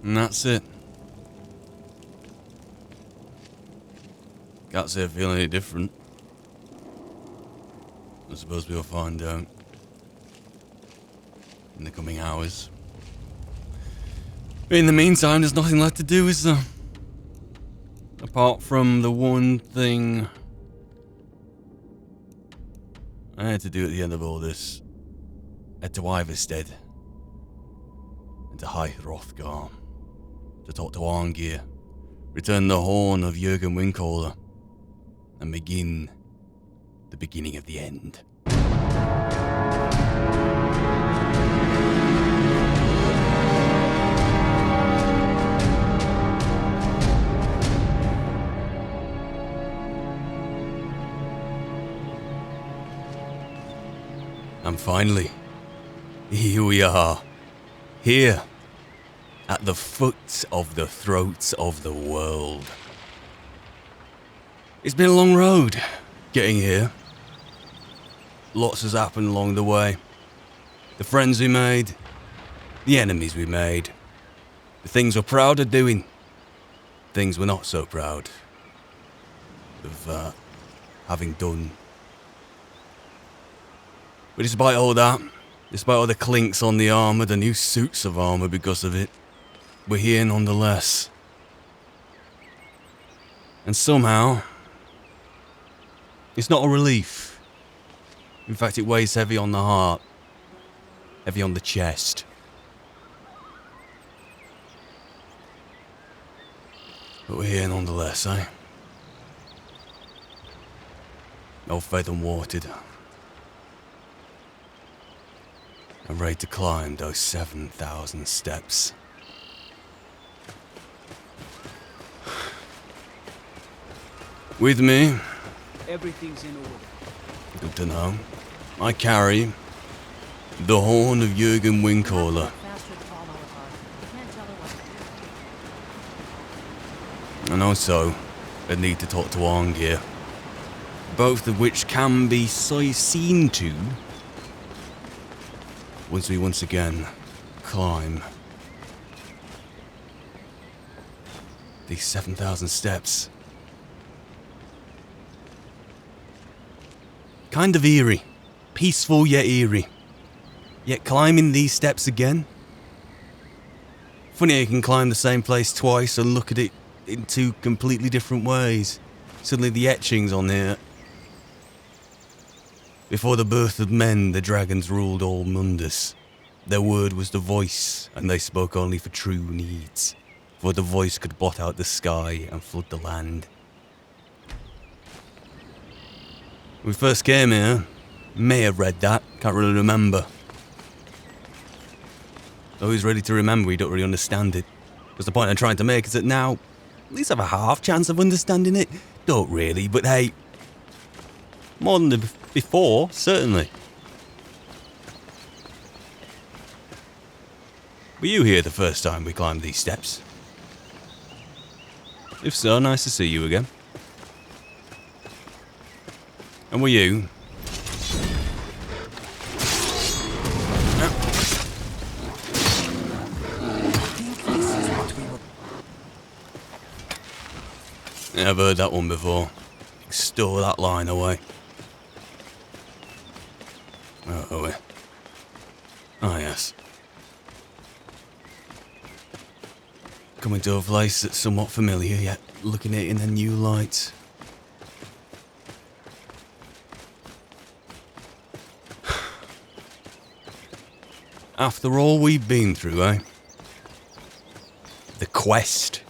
And that's it. Can't say I feel any different. I suppose we'll find out in the coming hours. But in the meantime, there's nothing left to do, is there? Apart from the one thing I had to do at the end of all this. Head to Ivarstead. And to High Hrothgar. To talk to Arngeir. Return the horn of Jürgen Windcaller. And begin the beginning of the end. And finally, here we are. Here, at the foot of the throats of the world. It's been a long road, getting here. Lots has happened along the way. The friends we made, the enemies we made, the things we're proud of doing, things we're not so proud of having done. But despite all that, despite all the clinks on the armour, the new suits of armour because of it, we're here nonetheless. And somehow, it's not a relief. In fact, it weighs heavy on the heart, heavy on the chest. But we're here nonetheless, eh? All fed and watered. And ready to climb those 7,000 steps. With me, everything's in order. Good to know. I carry the horn of Jürgen Windcaller. And also, a need to talk to Arngeir. Both of which can be seen to once we once again climb these 7,000 steps. Kind of eerie. Peaceful yet eerie. Yet climbing these steps again. Funny how you can climb the same place twice and look at it in two completely different ways. Suddenly the etchings on here. Before the birth of men, the dragons ruled all Mundus. Their word was the voice, and they spoke only for true needs. For the voice could blot out the sky and flood the land. When we first came here, may have read that, can't really remember. Always ready to remember, we don't really understand it. Because the point I'm trying to make is that now, at least have a half chance of understanding it. Don't really, but hey, more than before, certainly. Were you here the first time we climbed these steps? If so, nice to see you again. And were you? Yeah, I've heard that one before. Store that line away. Where are we? Ah, yes. Coming to a place that's somewhat familiar, yet looking at it in a new light. After all we've been through, eh? The quest.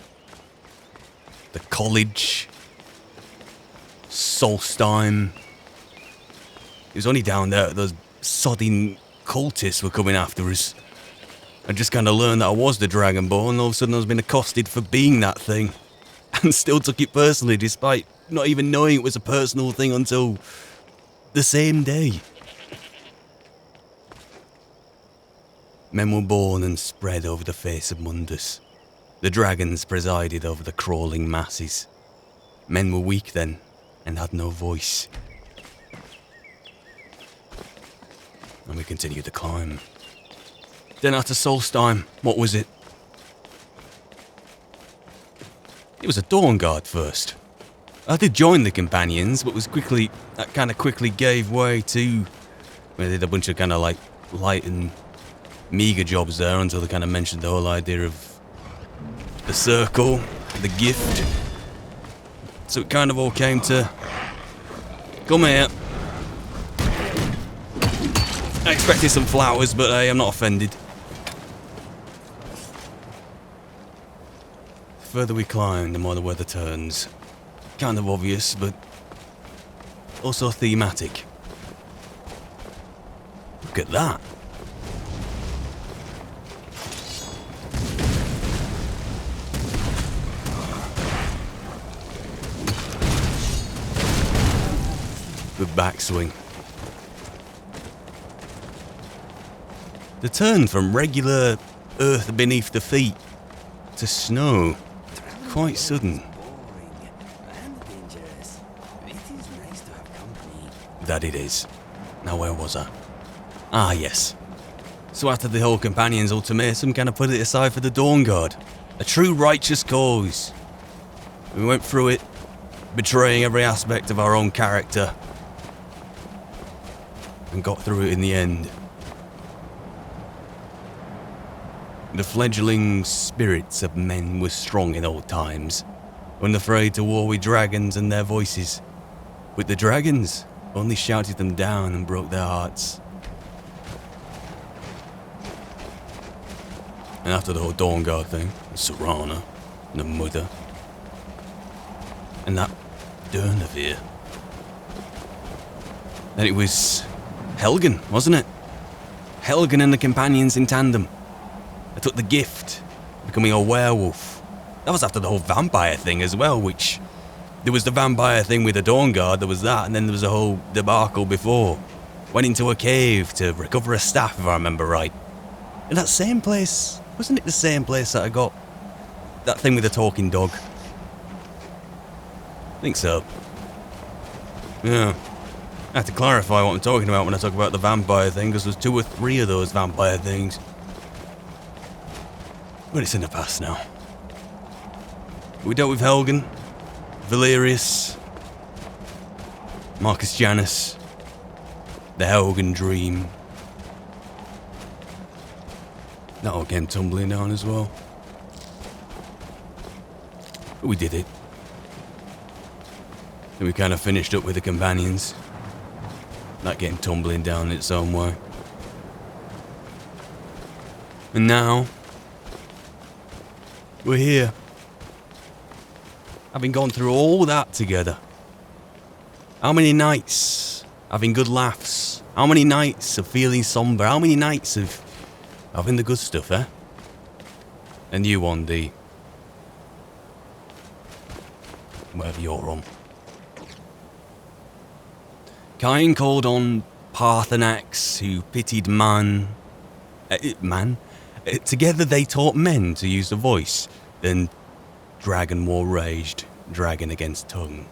The college. Solstheim. It was only down there that those sodding cultists were coming after us. I just kind of learned that I was the Dragonborn, and all of a sudden I was being accosted for being that thing. And still took it personally, despite not even knowing it was a personal thing until the same day. Men were born and spread over the face of Mundus. The dragons presided over the crawling masses. Men were weak then, and had no voice. And we continued to climb. Then after Solstheim, what was it? It was a Dawnguard first. I did join the companions, but that kind of quickly gave way to. They did a bunch of kind of like light and meager jobs there until they kind of mentioned the whole idea of the circle, the gift. So it kind of all came to. Come here. I expected some flowers, but hey, I'm not offended. The further we climb, the more the weather turns. Kind of obvious, but also thematic. Look at that. Good backswing. The turn from regular earth beneath the feet to snow, quite sudden. That it is. Now where was I? Ah yes. So after the whole Companions ultimatum, kind of put it aside for the Dawnguard. A true righteous cause. We went through it, betraying every aspect of our own character. And got through it in the end. The fledgling spirits of men were strong in old times, unafraid to war with dragons and their voices. With the dragons, only shouted them down and broke their hearts. And after the whole Dawnguard thing, the Serana, and the Mother, and that Durnavir, then it was Helgen, wasn't it? Helgen and the Companions in tandem. I took the gift, becoming a werewolf. That was after the whole vampire thing as well, which... There was the vampire thing with the Dawnguard, there was that, and then there was a whole debacle before. Went into a cave to recover a staff, if I remember right. In that same place, wasn't it the same place that I got that thing with the talking dog? I think so. Yeah. I have to clarify what I'm talking about when I talk about the vampire thing, because there's 2 or 3 of those vampire things. But it's in the past now. We dealt with Helgen, Valerius, Marcus Janus, the Helgen Dream. That all came tumbling down as well. But we did it. And we kind of finished up with the Companions. That came tumbling down in its own way. And now, we're here. Having gone through all that together. How many nights having good laughs? How many nights of feeling somber? How many nights of having the good stuff, eh? And you on the... wherever you're on. Cain called on Parthenax, who pitied man. Together they taught men to use the voice. Then dragon war raged, dragon against tongue.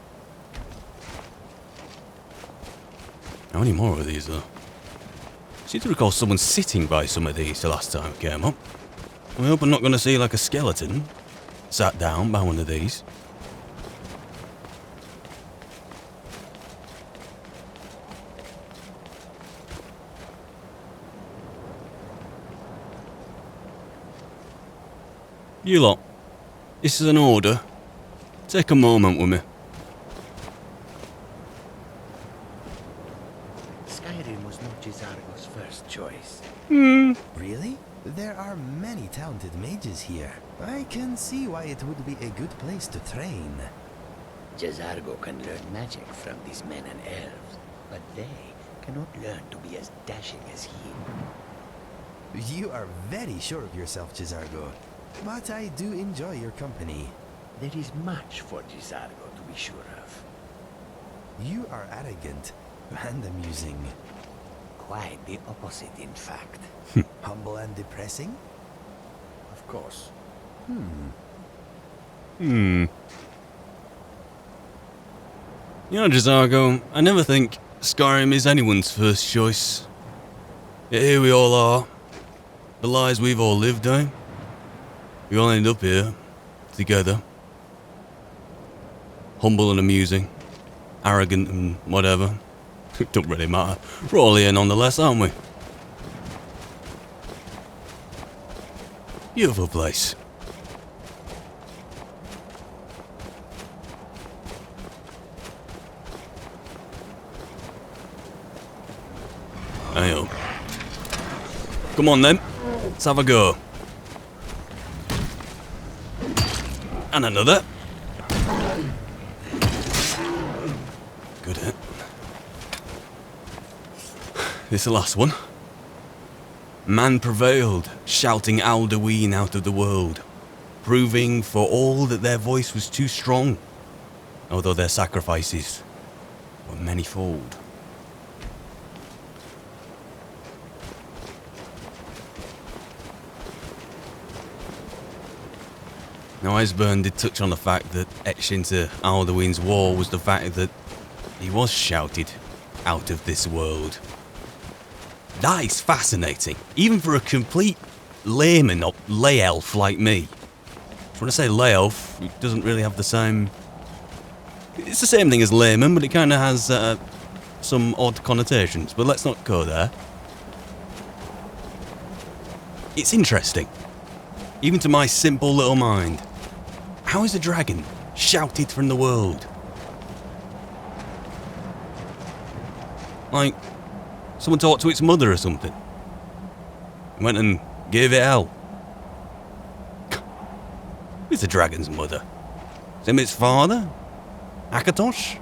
How many more of these, though? I seem to recall someone sitting by some of these the last time I came up. I hope I'm not going to see like a skeleton sat down by one of these. You lot, this is an order. Take a moment with me. Skyrim was not Jizargo's first choice. Really? There are many talented mages here. I can see why it would be a good place to train. Jizargo can learn magic from these men and elves, but they cannot learn to be as dashing as he. You are very sure of yourself, Jizargo. But I do enjoy your company. There is much for Jizargo to be sure of. You are arrogant and amusing. Quite the opposite, in fact. Humble and depressing? Of course. You know, Jizargo, I never think Skyrim is anyone's first choice. Yet here we all are. The lives we've all lived, eh? We all end up here, together. humble and amusing, arrogant and whatever. It don't really matter. We're all here nonetheless, aren't we? Beautiful place. Hey-o. Come on then, let's have a go. And another. Good hit. This is the last one. Man prevailed, shouting Alduin out of the world, proving for all that their voice was too strong, although their sacrifices were manifold. Now, Iceburn did touch on the fact that etched into Alduin's wall was the fact that he was shouted out of this world. That is fascinating, even for a complete layman or lay elf like me. When I say lay elf, it doesn't really have the same... It's the same thing as layman, but it kind of has some odd connotations, but let's not go there. It's interesting, even to my simple little mind. How is a dragon shouted from the world? Like, someone talked to its mother or something. Went and gave it hell. Who's the dragon's mother? Is it its father? Akatosh?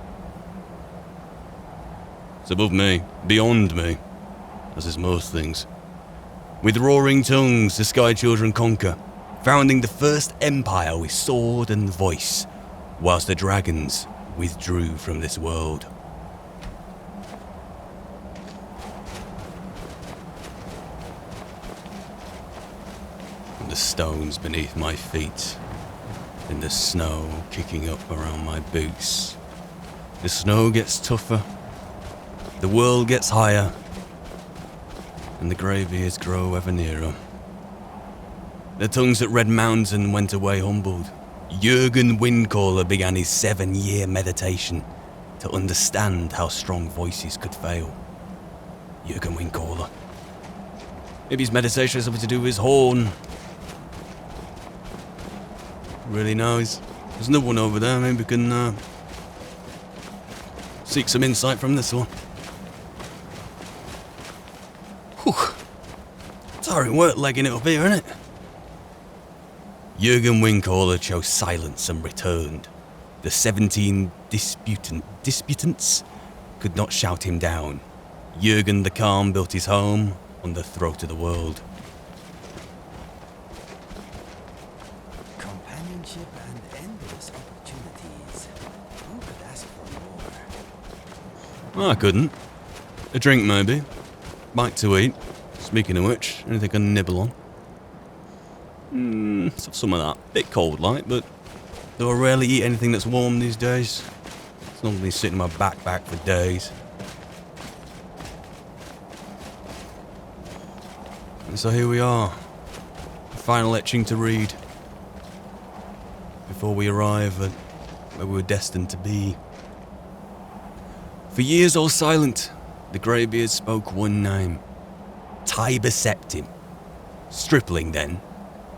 It's above me, beyond me, as is most things. With roaring tongues, the Sky Children conquer, founding the first empire with sword and voice, whilst the dragons withdrew from this world. And the stones beneath my feet, and the snow kicking up around my boots. The snow gets tougher, the world gets higher, and the greybeards grow ever nearer. The tongues at Red Mountain went away humbled. Jurgen Windcaller began his 7-year meditation to understand how strong voices could fail. Jurgen Windcaller. Maybe his meditation has something to do with his horn. Really knows. There's another one over there, maybe we can seek some insight from this one. Whew. Tiring work legging it up here, isn't it? Jurgen Windcaller chose silence and returned. The 17 disputants could not shout him down. Jurgen the Calm built his home on the throat of the world. Companionship and endless opportunities. Who could ask for more? I couldn't. A drink maybe. Bite to eat. Speaking of which, anything I can nibble on? Let's have some of that. Bit cold like, but though I rarely eat anything that's warm these days. It's normally sitting in my backpack for days. And so here we are. The final etching to read. Before we arrive at where we were destined to be. For years all silent, the greybeards spoke one name. Tiber Septim. Stripling then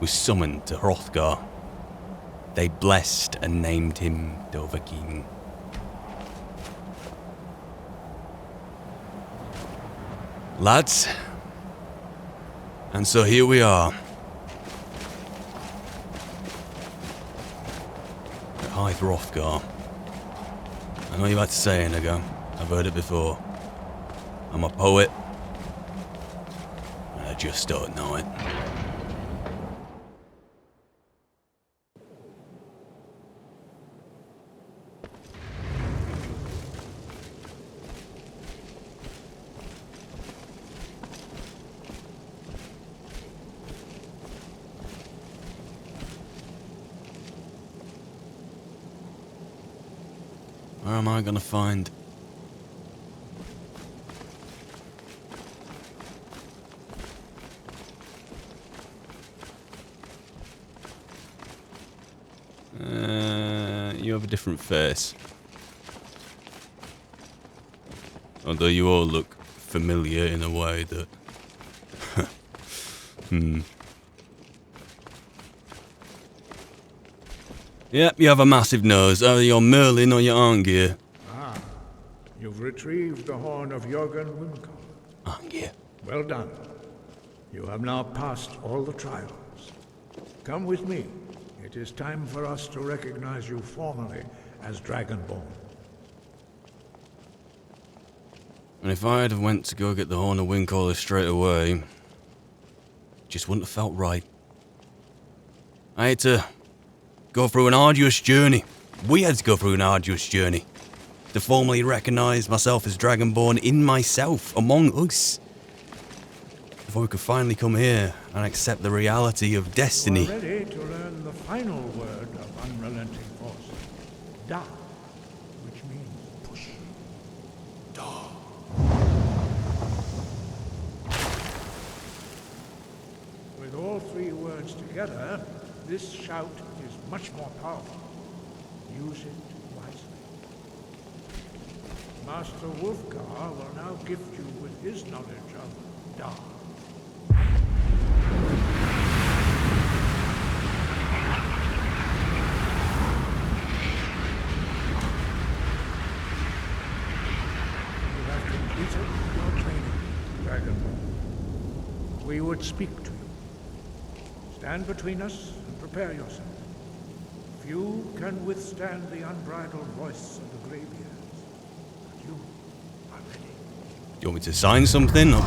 was summoned to Hrothgar. They blessed and named him Dovahkiin. Lads, and so here we are. At High Hrothgar. I know you've had to say it, ago. I've heard it before. I'm a poet, and I just don't know it. Where am I gonna find? you have a different face. Although you all look familiar in a way that... Yep, you have a massive nose. Either you're Merlin or you're Arngeir. Ah, you've retrieved the horn of Jörgen Windcall. Arngeir. Well done. You have now passed all the trials. Come with me. It is time for us to recognize you formally as Dragonborn. And if I'd have went to go get the horn of Windcaller straight away, it just wouldn't have felt right. I had to go through an arduous journey. We had to go through an arduous journey to formally recognize myself as Dragonborn in myself, among us. Before we could finally come here and accept the reality of destiny. We're ready to learn the final word of unrelenting force. Da, which means push. Da. With all three words together, this shout is much more powerful. Use it wisely. Master Wolfgar will now gift you with his knowledge of Da. You have completed your training, Dragonborn. We would speak to you. Stand between us and prepare yourself. Few can withstand the unbridled voice of the greybeards, but you are ready. Do you want me to sign something? Or...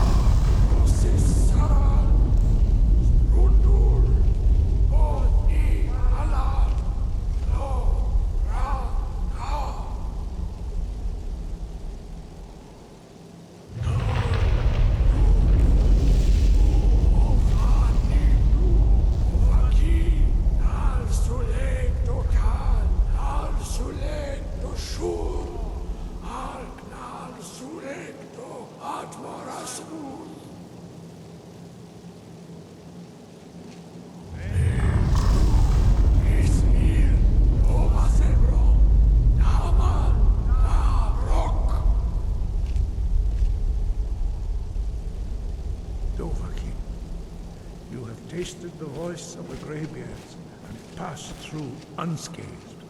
Tasted the voice of the greybeards and passed through unscathed.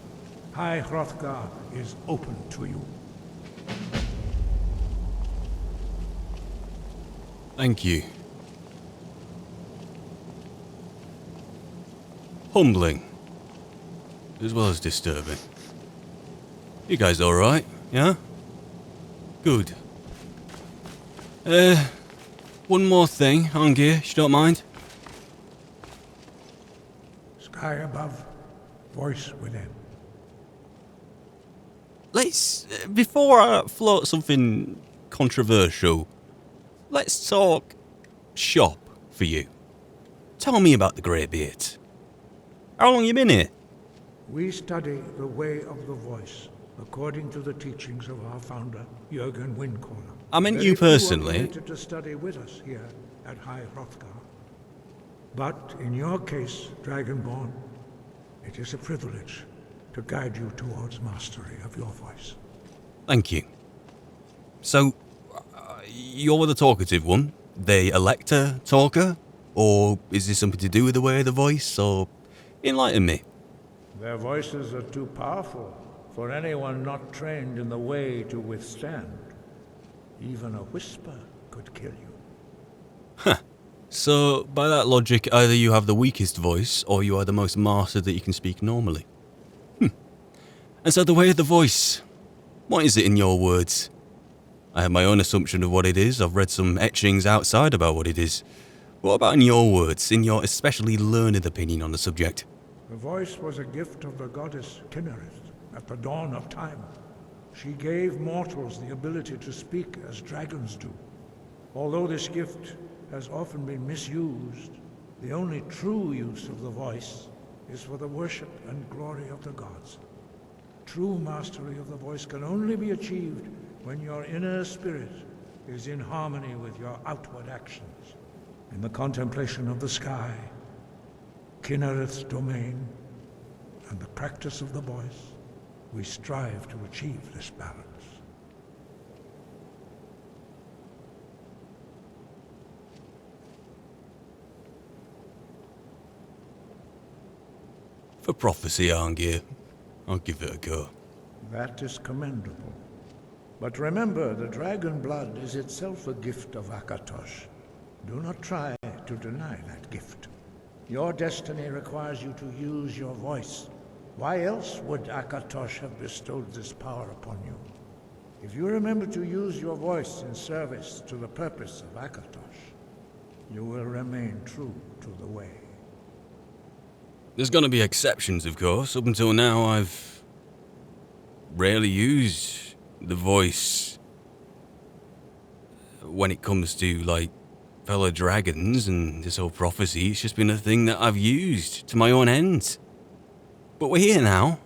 High Hrothgar is open to you. Thank you. Humbling. As well as disturbing. You guys alright? Yeah? Good. One more thing, Arngeir, if you don't mind. Sky above, voice within. Let's, before I float something controversial, let's talk shop for you. Tell me about the Greybeards. How long you been here? We study the way of the voice, according to the teachings of our founder, Jörgen Windcaller. I meant you personally. Very few are permitted to study with us here at High Hrothgar. But in your case, Dragonborn, it is a privilege to guide you towards mastery of your voice. Thank you. So, you're the talkative one, the elector talker? Or is this something to do with the way of the voice, or enlighten me? Their voices are too powerful for anyone not trained in the way to withstand. Even a whisper could kill you. Huh. So, by that logic, either you have the weakest voice, or you are the most mastered that you can speak normally. And so the way of the voice, what is it in your words? I have my own assumption of what it is. I've read some etchings outside about what it is. What about in your words, in your especially learned opinion on the subject? The voice was a gift of the goddess Kinnereth at the dawn of time. She gave mortals the ability to speak as dragons do. Although this gift has often been misused, the only true use of the voice is for the worship and glory of the gods. True mastery of the voice can only be achieved when your inner spirit is in harmony with your outward actions. In the contemplation of the sky, Kinnereth's domain, and the practice of the voice, We strive to achieve this balance. For prophecy, Arngeir, I'll give it a go. That is commendable. But remember, the dragon blood is itself a gift of Akatosh. Do not try to deny that gift. Your destiny requires you to use your voice. Why else would Akatosh have bestowed this power upon you? If you remember to use your voice in service to the purpose of Akatosh, you will remain true to the way. There's gonna be exceptions, of course. Up until now, I've rarely used the voice when it comes to, like, fellow dragons and this whole prophecy. It's just been a thing that I've used to my own ends. But we're here now,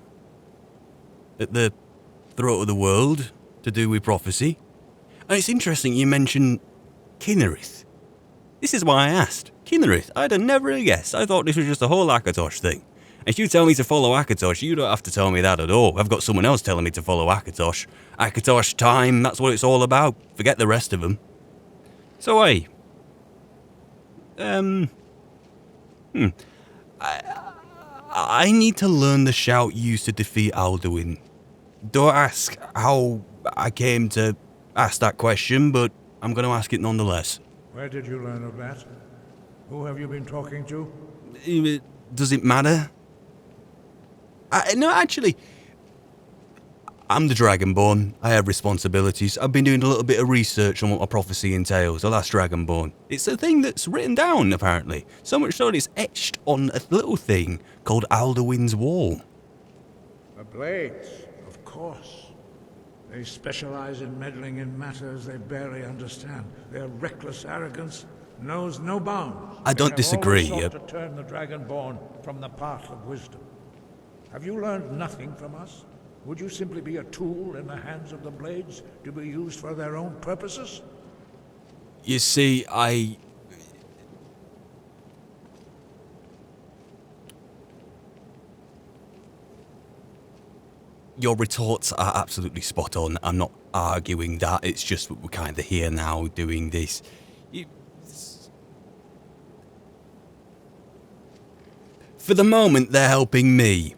at the throat of the world, to do with prophecy. And it's interesting you mentioned Kinnerith. This is why I asked. Kinnerith, I'd have never guessed. I thought this was just a whole Akatosh thing. If you tell me to follow Akatosh, you don't have to tell me that at all. I've got someone else telling me to follow Akatosh. Akatosh time, that's what it's all about. Forget the rest of them. So, hey. I need to learn the shout used to defeat Alduin. Don't ask how I came to ask that question, but I'm going to ask it nonetheless. Where did you learn of that? Who have you been talking to? Does it matter? No, actually, I'm the Dragonborn. I have responsibilities. I've been doing a little bit of research on what my prophecy entails, the last Dragonborn. It's a thing that's written down, apparently. So much so that it's etched on a little thing called Alduin's Wall. The Blades, of course. They specialize in meddling in matters they barely understand. Their reckless arrogance knows no bounds. I don't disagree. They have always sought to turn the Dragonborn from the path of wisdom. Have you learned nothing from us? Would you simply be a tool in the hands of the Blades to be used for their own purposes? You see, Your retorts are absolutely spot on. I'm not arguing that. It's just that we're kind of here now doing this. For the moment, they're helping me.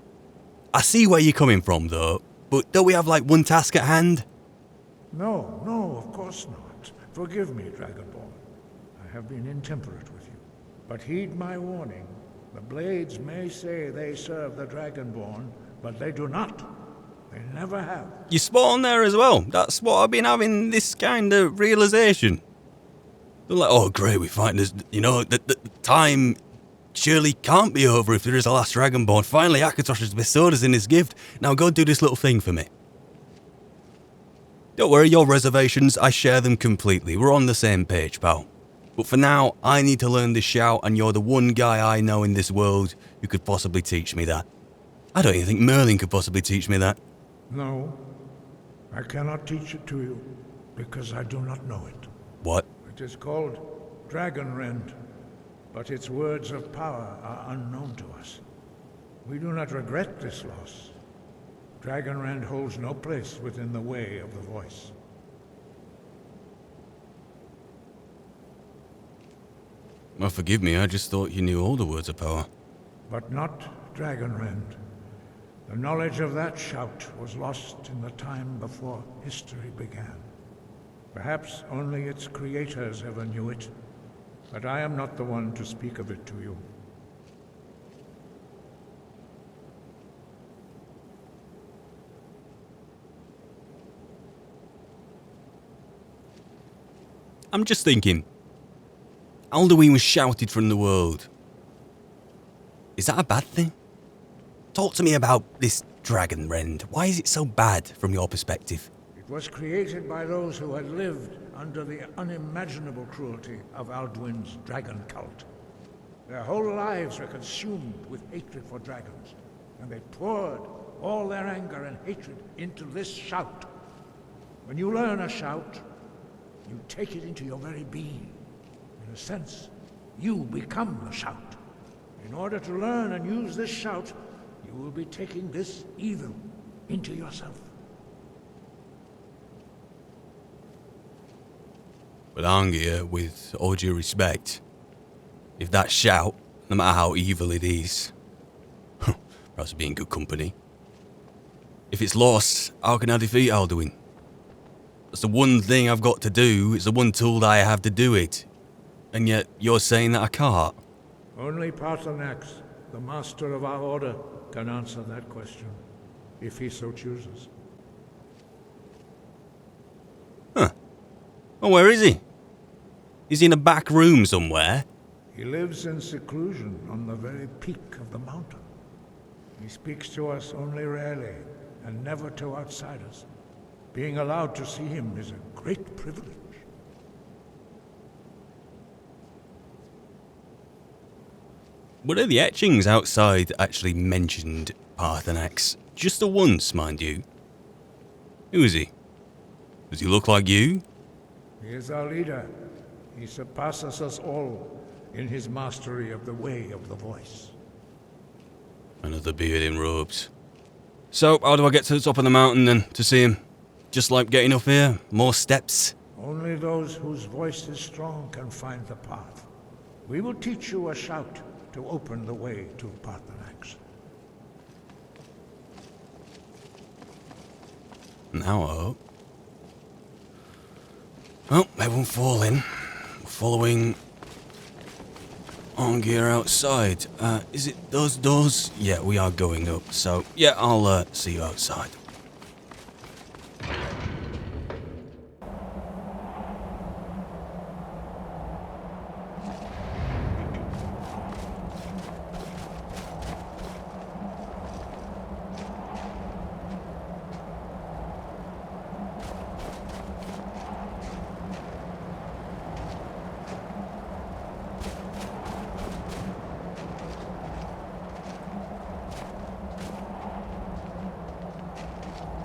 I see where you're coming from, though. But don't we have, like, one task at hand? No, of course not. Forgive me, Dragonborn. I have been intemperate with you. But heed my warning. The Blades may say they serve the Dragonborn, but they do not. They never have. You're spot on there as well. That's what I've been having, this kind of realization. They're like, oh, great, we find this, the time surely can't be over if there is a last Dragonborn. Finally, Akatosh has bestowed us in his gift. Now go do this little thing for me. Don't worry, your reservations, I share them completely. We're on the same page, pal. But for now, I need to learn this shout, and you're the one guy I know in this world who could possibly teach me that. I don't even think Merlin could possibly teach me that. No, I cannot teach it to you, because I do not know it. What? It is called Dragonrend, but its words of power are unknown to us. We do not regret this loss. Dragonrend holds no place within the way of the voice. Well, forgive me, I just thought you knew all the words of power. But not Dragonrend. The knowledge of that shout was lost in the time before history began. Perhaps only its creators ever knew it, but I am not the one to speak of it to you. I'm just thinking, Alduin was shouted from the world. Is that a bad thing? Talk to me about this Dragonrend. Why is it so bad from your perspective? It was created by those who had lived under the unimaginable cruelty of Alduin's dragon cult. Their whole lives were consumed with hatred for dragons, and they poured all their anger and hatred into this shout. When you learn a shout, you take it into your very being. In a sense, you become the shout. In order to learn and use this shout, you will be taking this evil, into yourself. But Angia, with all due respect, if that shout, no matter how evil it is, perhaps be in good company. If it's lost, how can I defeat Alduin? That's the one thing I've got to do, it's the one tool that I have to do it. And yet, you're saying that I can't? Only Paarthurnax, the master of our order, can answer that question, if he so chooses. Huh. Well, where is he? Is he in a back room somewhere? He lives in seclusion on the very peak of the mountain. He speaks to us only rarely, and never to outsiders. Being allowed to see him is a great privilege. What are the etchings outside that actually mentioned Paarthurnax? Just the once, mind you. Who is he? Does he look like you? He is our leader. He surpasses us all in his mastery of the way of the voice. Another beard in robes. So, how do I get to the top of the mountain then, to see him? Just like getting up here? More steps? Only those whose voice is strong can find the path. We will teach you a shout to open the way to Paarthurnax. Now I hope. Well, everyone fall in. We're following Angia outside. Is it those doors? Yeah, we are going up. So, yeah, I'll see you outside.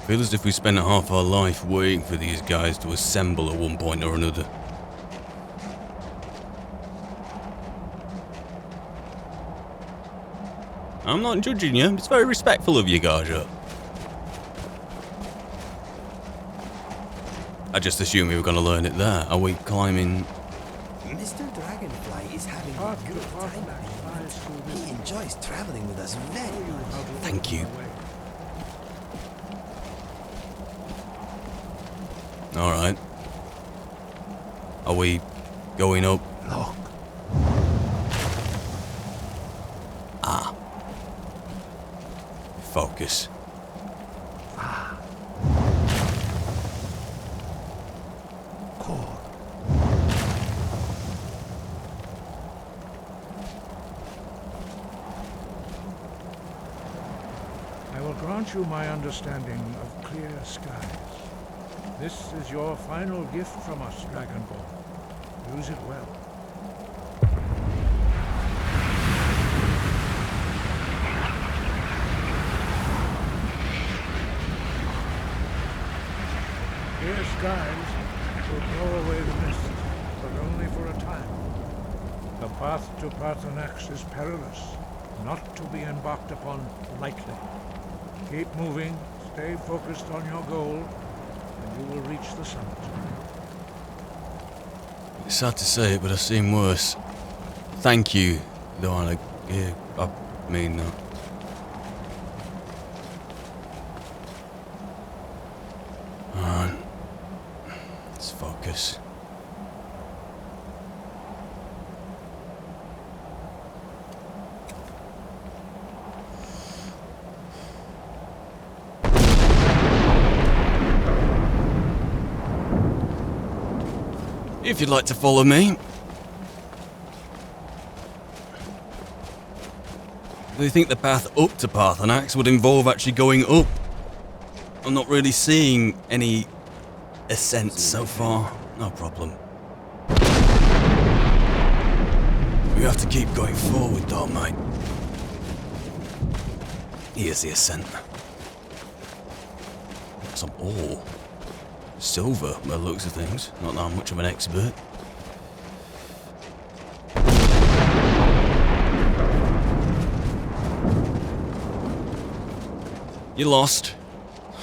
Feel as if we spent half our life waiting for these guys to assemble at one point or another. I'm not judging you, it's very respectful of you, Garja. I just assumed we were going to learn it there. Are we climbing? Mr. Dragonfly is having a good time. He enjoys traveling with us very much. Thank you. Alright. Are we going up? Look. Ah. Focus. Core. I will grant you my understanding of clear skies. This is your final gift from us, Dragonborn. Use it well. Clear skies will blow away the mist, but only for a time. The path to Paarthurnax is perilous, not to be embarked upon lightly. Keep moving, stay focused on your goal, and you will reach the summit. It's sad to say it, but I've seen worse. Thank you, though. I mean that. Alright. Let's focus. If you'd like to follow me. Do you think the path up to Paarthurnax would involve actually going up? I'm not really seeing any ascent so far. No problem. We have to keep going forward though, mate. Here's the ascent. Some ore. Silver, by the looks of things. Not that I'm much of an expert. You lost.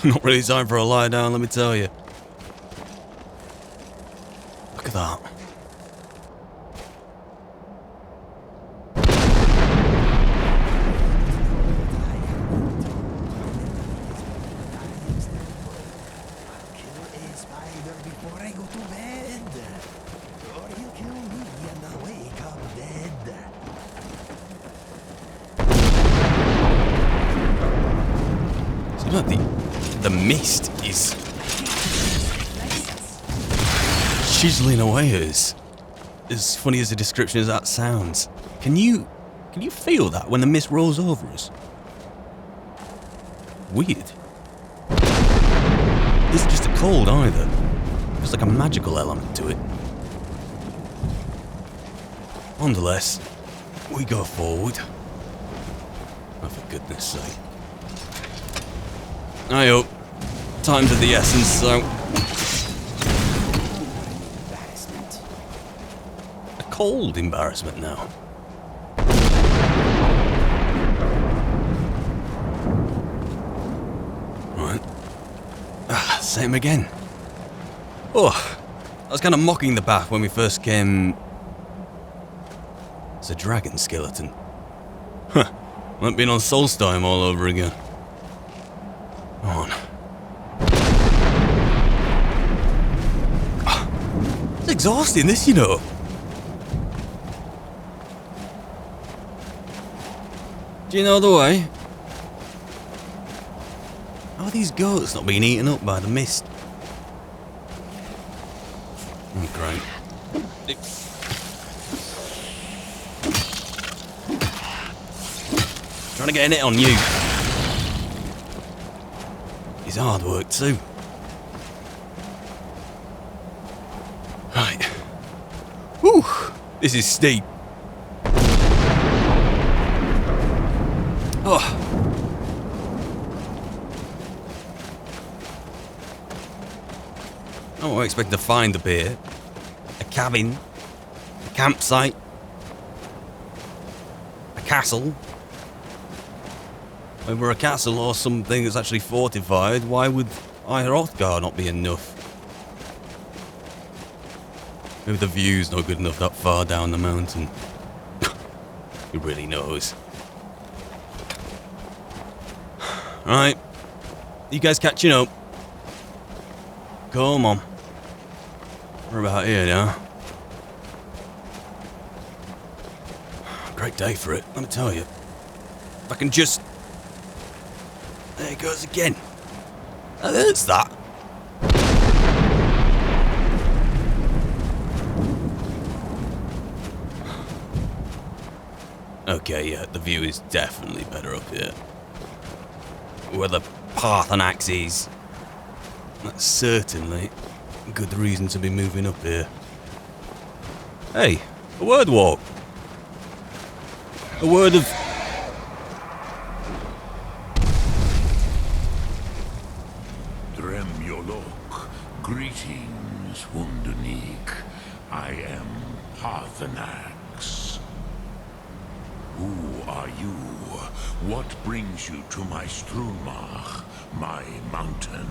Not really time for a lie down, let me tell you. Look at that. Kill a spider before I go to bed. Or he'll kill me and I'll wake up dead. Seems like the mist is chiseling away at us. As funny as the description as that sounds. Can you feel that when the mist rolls over us? Weird. This isn't just a cold either. There's like a magical element to it. Nonetheless, we go forward. Oh, for goodness sake. I hope. Time's of the essence, so... Embarrassment. A cold embarrassment now. Right. Same again. Oh, I was kind of mocking the path when we first came... It's a dragon skeleton. Huh. Like being on Solstheim all over again. Come on. It's exhausting, this, you know. Do you know the way? How are these goats not being eaten up by the mist? Oh, great. Trying to get a hit on you. It's hard work too. Right. Whew. This is steep. Oh. I don't expect to find up here. A cabin. A campsite. A castle. If we're a castle or something that's actually fortified, why would Hrothgar not be enough? Maybe the view's not good enough that far down the mountain. Who really knows? Right. You guys catching up? Come on. We're about here now. Great day for it, let me tell you. If I can just... There it goes again. Oh, there's that. Okay, yeah, the view is definitely better up here. Where the path and axe is. That's certainly a good reason to be moving up here. Hey, a word walk. A word of... Greetings, Wunderneek. I am Parthenax. Who are you? What brings you to my Strunmach, my mountain?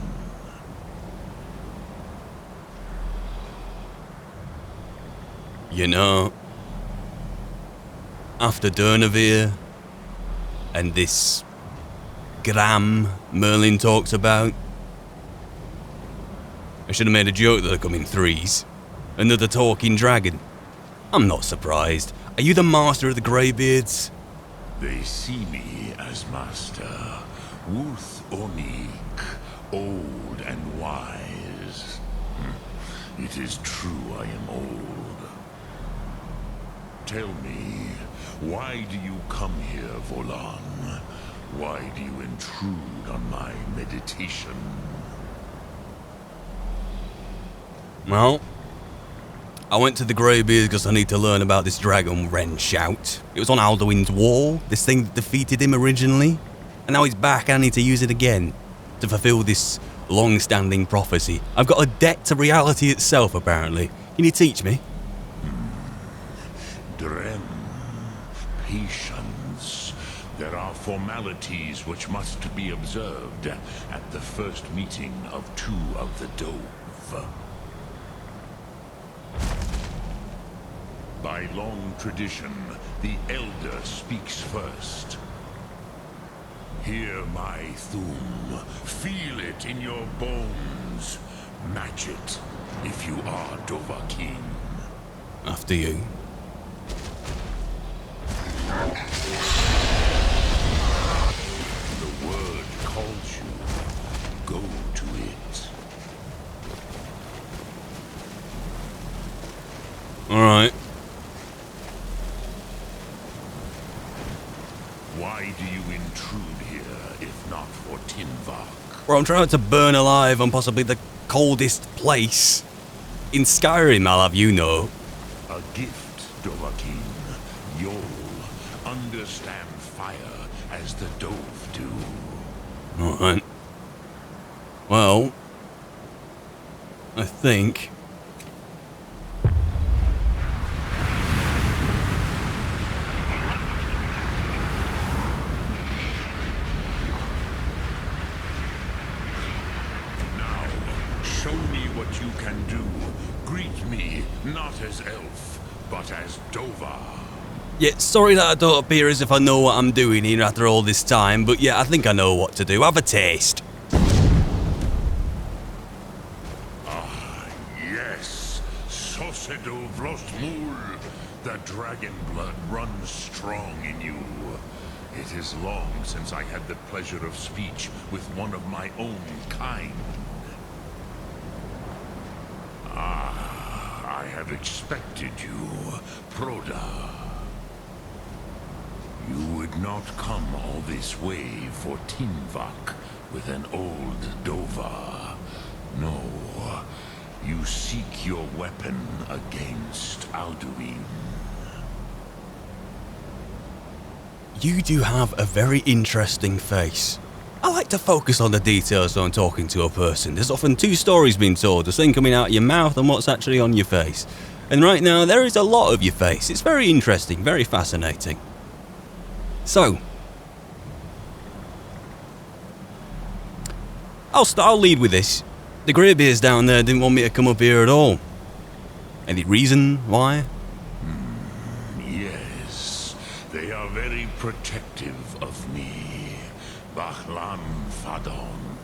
You know, after Durnavir and this Gram Merlin talks about, I should have made a joke that they come in threes. Another talking dragon. I'm not surprised. Are you the master of the Greybeards? They see me as master. Wuth Onik, old and wise. It is true I am old. Tell me, why do you come here, Volan? Why do you intrude on my meditation? Well, I went to the Greybeards because I need to learn about this dragon Wren shout. It was on Alduin's wall, this thing that defeated him originally. And now he's back and I need to use it again to fulfill this long-standing prophecy. I've got a debt to reality itself, apparently. Can you teach me? Drem, patience. There are formalities which must be observed at the first meeting of two of the Dove. By long tradition, the Elder speaks first. Hear my Thum. Feel it in your bones. Match it if you are Dovahkiin. After you. The word calls you. Go to it. Alright. Why do you intrude here, if not for Tinvak? Well, I'm trying to burn alive on possibly the coldest place in Skyrim, I'll have you know. A gift, Dovahkiin. You'll understand fire as the Dove do. Alright. Well, I think... Now, show me what you can do. Greet me, not as elf, but as Dova. Yeah, sorry that I don't appear as if I know what I'm doing here after all this time, but yeah, I think I know what to do. Have a taste. Ah, yes. Sosedo Vlostmul. The dragon blood runs strong in you. It is long since I had the pleasure of speech with one of my own kind. Ah, I have expected you, Proda. You would not come all this way for Tinvak with an old Dova. No, you seek your weapon against Alduin. You do have a very interesting face. I like to focus on the details when I'm talking to a person. There's often two stories being told, the thing coming out of your mouth and what's actually on your face. And right now, there is a lot of your face. It's very interesting, very fascinating. So, I'll lead with this. The greybeards down there didn't want me to come up here at all. Any reason why? Yes, they are very protective of me, Bachlan Fadon.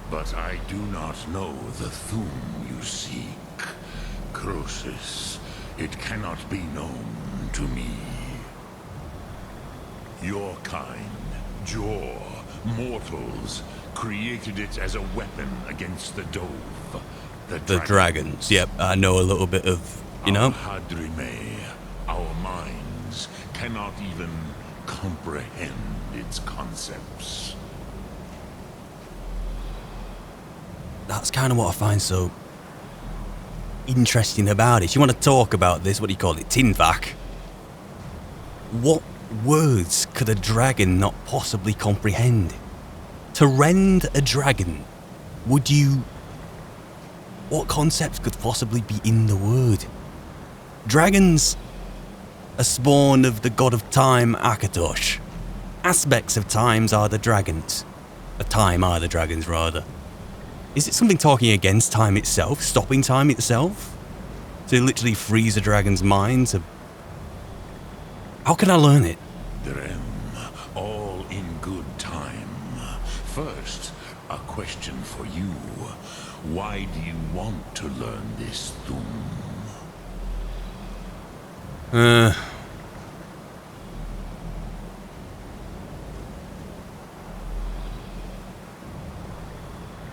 But I do not know the Thum you seek. Croesus, it cannot be known to me. Your kind, Jor, mortals, created it as a weapon against the Dove. The dragons. Yep, I know a little bit of, you know. Our Hadrime, our minds, cannot even comprehend its concepts. That's kind of what I find so interesting about it. You want to talk about this, what do you call it, Tinvak? What words could a dragon not possibly comprehend? To rend a dragon, would you... What concepts could possibly be in the word? Dragons are spawn of the god of time, Akatosh. Aspects of times are the dragons. Of time are the dragons, rather. Is it something talking against time itself? Stopping time itself? To literally freeze a dragon's mind? To... How can I learn it? Drem, all in good time. First, a question for you. Why do you want to learn this Thum?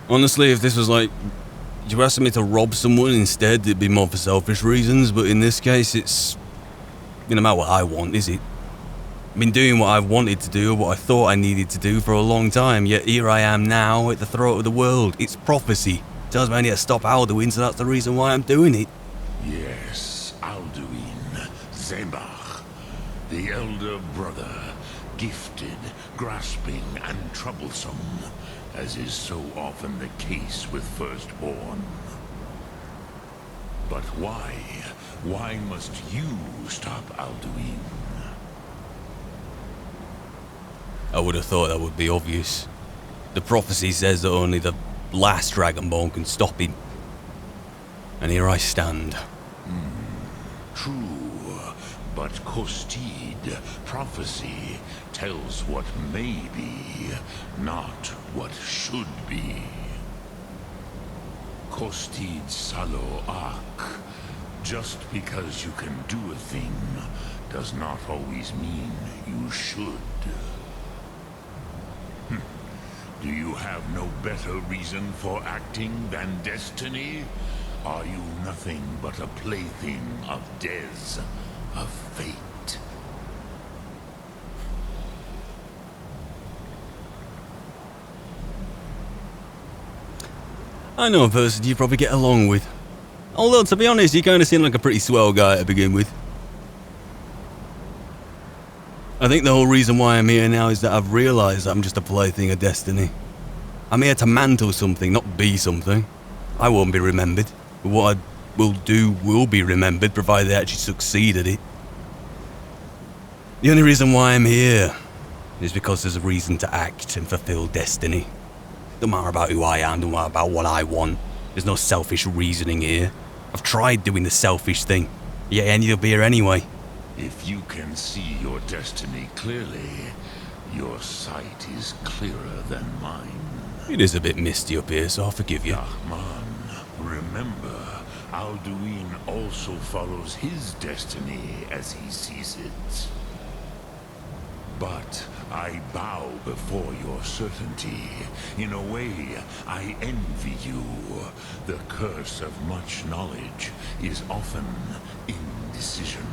Honestly, if this was like, you were asking me to rob someone instead, it'd be more for selfish reasons, but in this case, it's... no matter what I want, is it? I've been doing what I've wanted to do, what I thought I needed to do for a long time, yet here I am now, at the throat of the world. It's prophecy. Tells me I need to stop Alduin, so that's the reason why I'm doing it. Yes, Alduin, Zebach, the elder brother, gifted, grasping, and troublesome, as is so often the case with firstborn. But why? Why must you stop Alduin? I would have thought that would be obvious. The prophecy says that only the last Dragonborn can stop him. And here I stand. True, but Kostid, prophecy, tells what may be, not what should be. Kostid Salo Ak. Just because you can do a thing does not always mean you should. Do you have no better reason for acting than destiny? Are you nothing but a plaything of Des, of fate? I know a person you probably get along with. Although, to be honest, you kind of seem like a pretty swell guy to begin with. I think the whole reason why I'm here now is that I've realised I'm just a plaything of destiny. I'm here to mantle something, not be something. I won't be remembered, but what I will do will be remembered, provided I actually succeed at it. The only reason why I'm here is because there's a reason to act and fulfill destiny. Don't matter about who I am, don't matter about what I want. There's no selfish reasoning here. I've tried doing the selfish thing, yet I ended up here anyway. If you can see your destiny clearly, your sight is clearer than mine. It is a bit misty up here, so I'll forgive you. Rahman, remember, Alduin also follows his destiny as he sees it. But I bow before your certainty. In a way, I envy you. The curse of much knowledge is often indecision.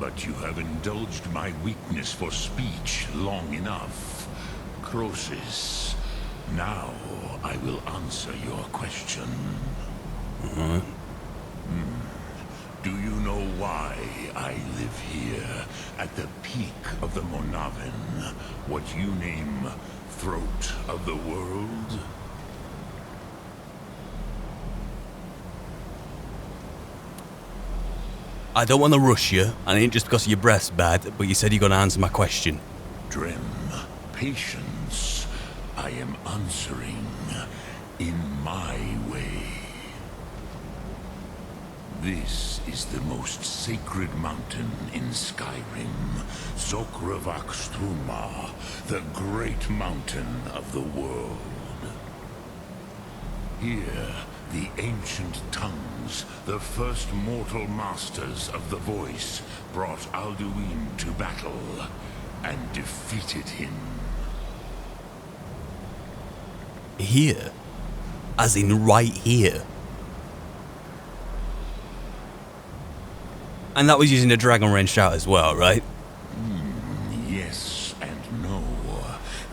But you have indulged my weakness for speech long enough. Croesus, now I will answer your question. Do you know why I live here, at the peak of the Monavin, what you name throat of the world? I don't want to rush you, and it ain't just because your breath's bad, but you said you're going to answer my question. Drem, patience. I am answering in my way. This is the most sacred mountain in Skyrim, Zokravak Struma, the great mountain of the world. Here, the ancient tongues, the first mortal masters of the voice, brought Alduin to battle and defeated him. Here? As in right here? And that was using the Dragon Range shout as well, right? Yes and no.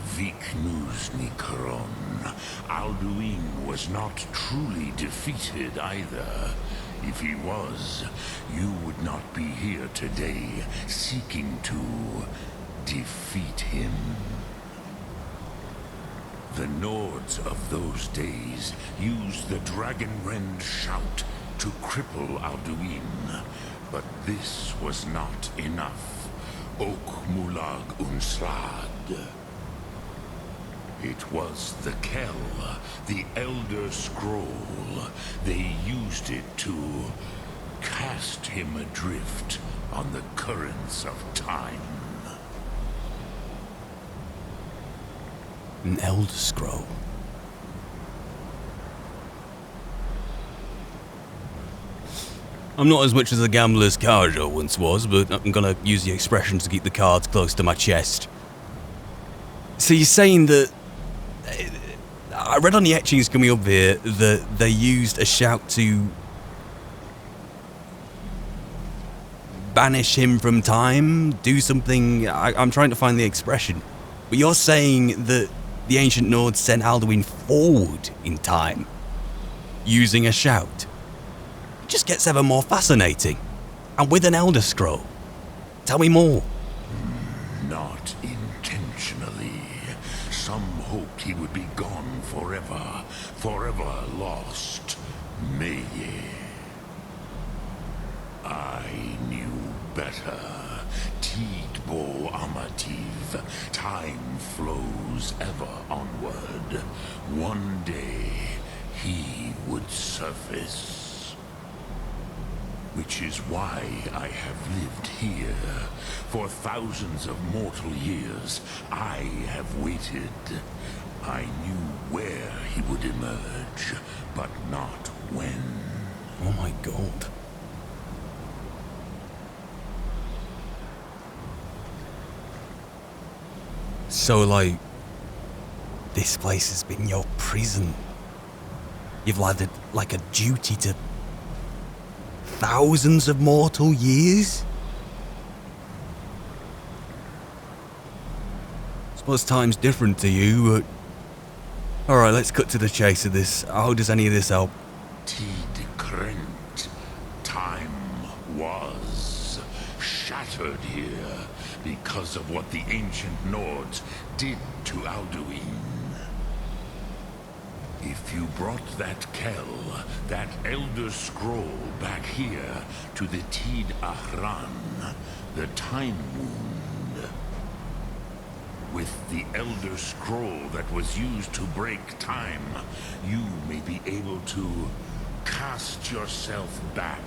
Viknus Nikaron. Alduin was not truly defeated either. If he was, you would not be here today seeking to defeat him. The Nords of those days used the Dragon Rend shout to cripple Alduin. But this was not enough. Ok Mulag Unslad. It was the Kell, the Elder Scroll. They used it to cast him adrift on the currents of time. An Elder Scroll. I'm not as much as a gambler's card I once was, but I'm gonna use the expression to keep the cards close to my chest. So you're saying that... I read on the etchings coming up here that they used a shout to banish him from time? Do something... I'm trying to find the expression. But you're saying that the ancient Nords sent Alduin forward in time using a shout? It just gets ever more fascinating. And with an Elder Scroll. Tell me more. Not intentionally. Some hoped he would be gone forever. Forever lost. Meye. I knew better. Tidbo Amad narrative. Time flows ever onward. One day, he would surface. Which is why I have lived here. For thousands of mortal years, I have waited. I knew where he would emerge, but not when. Oh my god. So, like, this place has been your prison. You've had like a duty to thousands of mortal years? Suppose time's different to you, but... Alright, let's cut to the chase of this. How does any of this help? Decrepit. Time was shattered here because of what the ancient Nords did to Alduin. If you brought that Kell, that Elder Scroll back here to the Tid Ahran, the Time Wound, with the Elder Scroll that was used to break time, you may be able to cast yourself back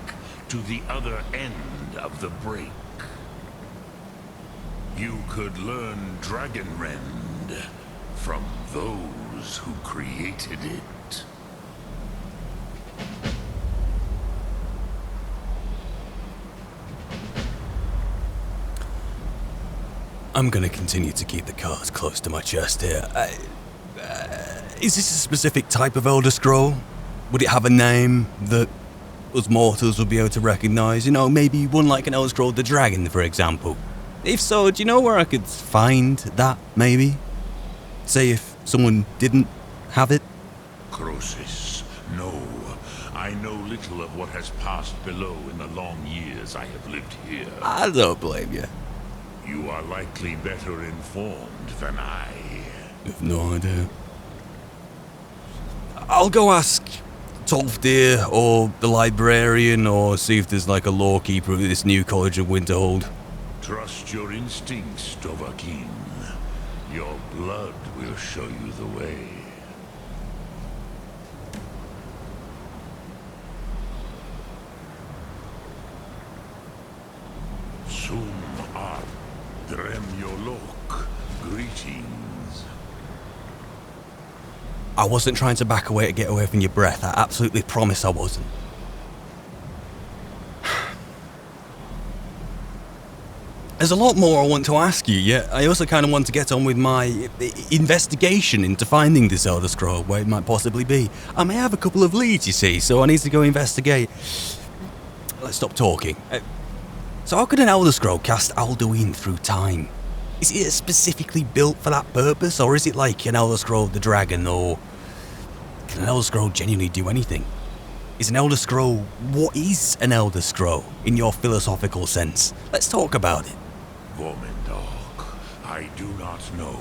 to the other end of the break. You could learn Dragonrend from those who created it. I'm gonna continue to keep the cards close to my chest here. Is this a specific type of Elder Scroll? Would it have a name that us mortals would be able to recognise? You know, maybe one like an Elder Scroll the Dragon, for example. If so, do you know where I could find that, maybe? Say if someone didn't have it? Croesus, no. I know little of what has passed below in the long years I have lived here. I don't blame you. You are likely better informed than I. I've no idea. I'll go ask Tolfdir or the librarian, or see if there's like a lawkeeper at this new College of Winterhold. Trust your instincts, Dovahkiin. Your blood will show you the way. Sum Art Drem Yolok. Greetings. I wasn't trying to back away to get away from your breath. I absolutely promise I wasn't. There's a lot more I want to ask you, yet I also kind of want to get on with my investigation into finding this Elder Scroll, where it might possibly be. I may have a couple of leads, you see, so I need to go investigate. Let's stop talking. So how could an Elder Scroll cast Alduin through time? Is it specifically built for that purpose, or is it like an Elder Scroll the Dragon, or can an Elder Scroll genuinely do anything? Is an Elder Scroll... What is an Elder Scroll, in your philosophical sense? Let's talk about it. Vormendok, I do not know.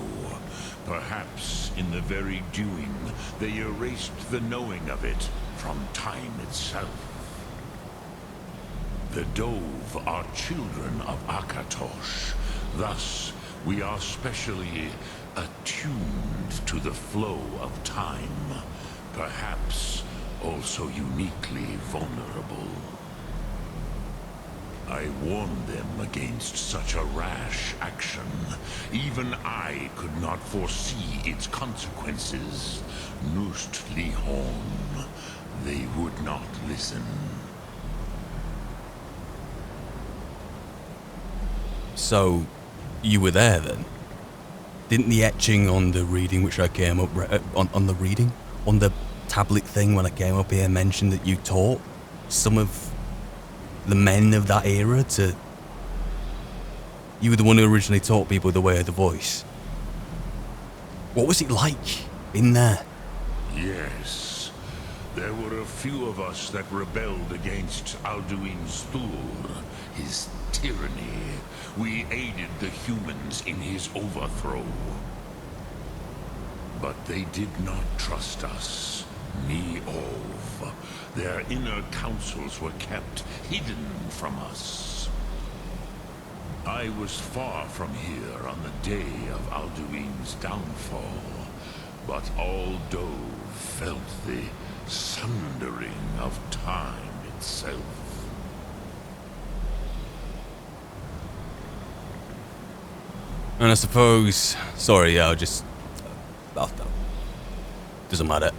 Perhaps in the very doing, they erased the knowing of it from time itself. The Dove are children of Akatosh. Thus, we are specially attuned to the flow of time. Perhaps also uniquely vulnerable. I warned them against such a rash action. Even I could not foresee its consequences. Nust Lihorn, they would not listen. So, you were there then? Didn't the etching on the reading which I came up... on the reading? On the tablet thing when I came up here mention that you taught some of the men of that era to... You were the one who originally taught people the way of the voice. What was it like in there? Yes. There were a few of us that rebelled against Alduin's Thur, his tyranny. We aided the humans in his overthrow. But they did not trust us. Neov. Their inner councils were kept hidden from us. I was far from here on the day of Alduin's downfall, but all Dove felt the sundering of time itself. And I suppose, sorry, I'll just, doesn't matter.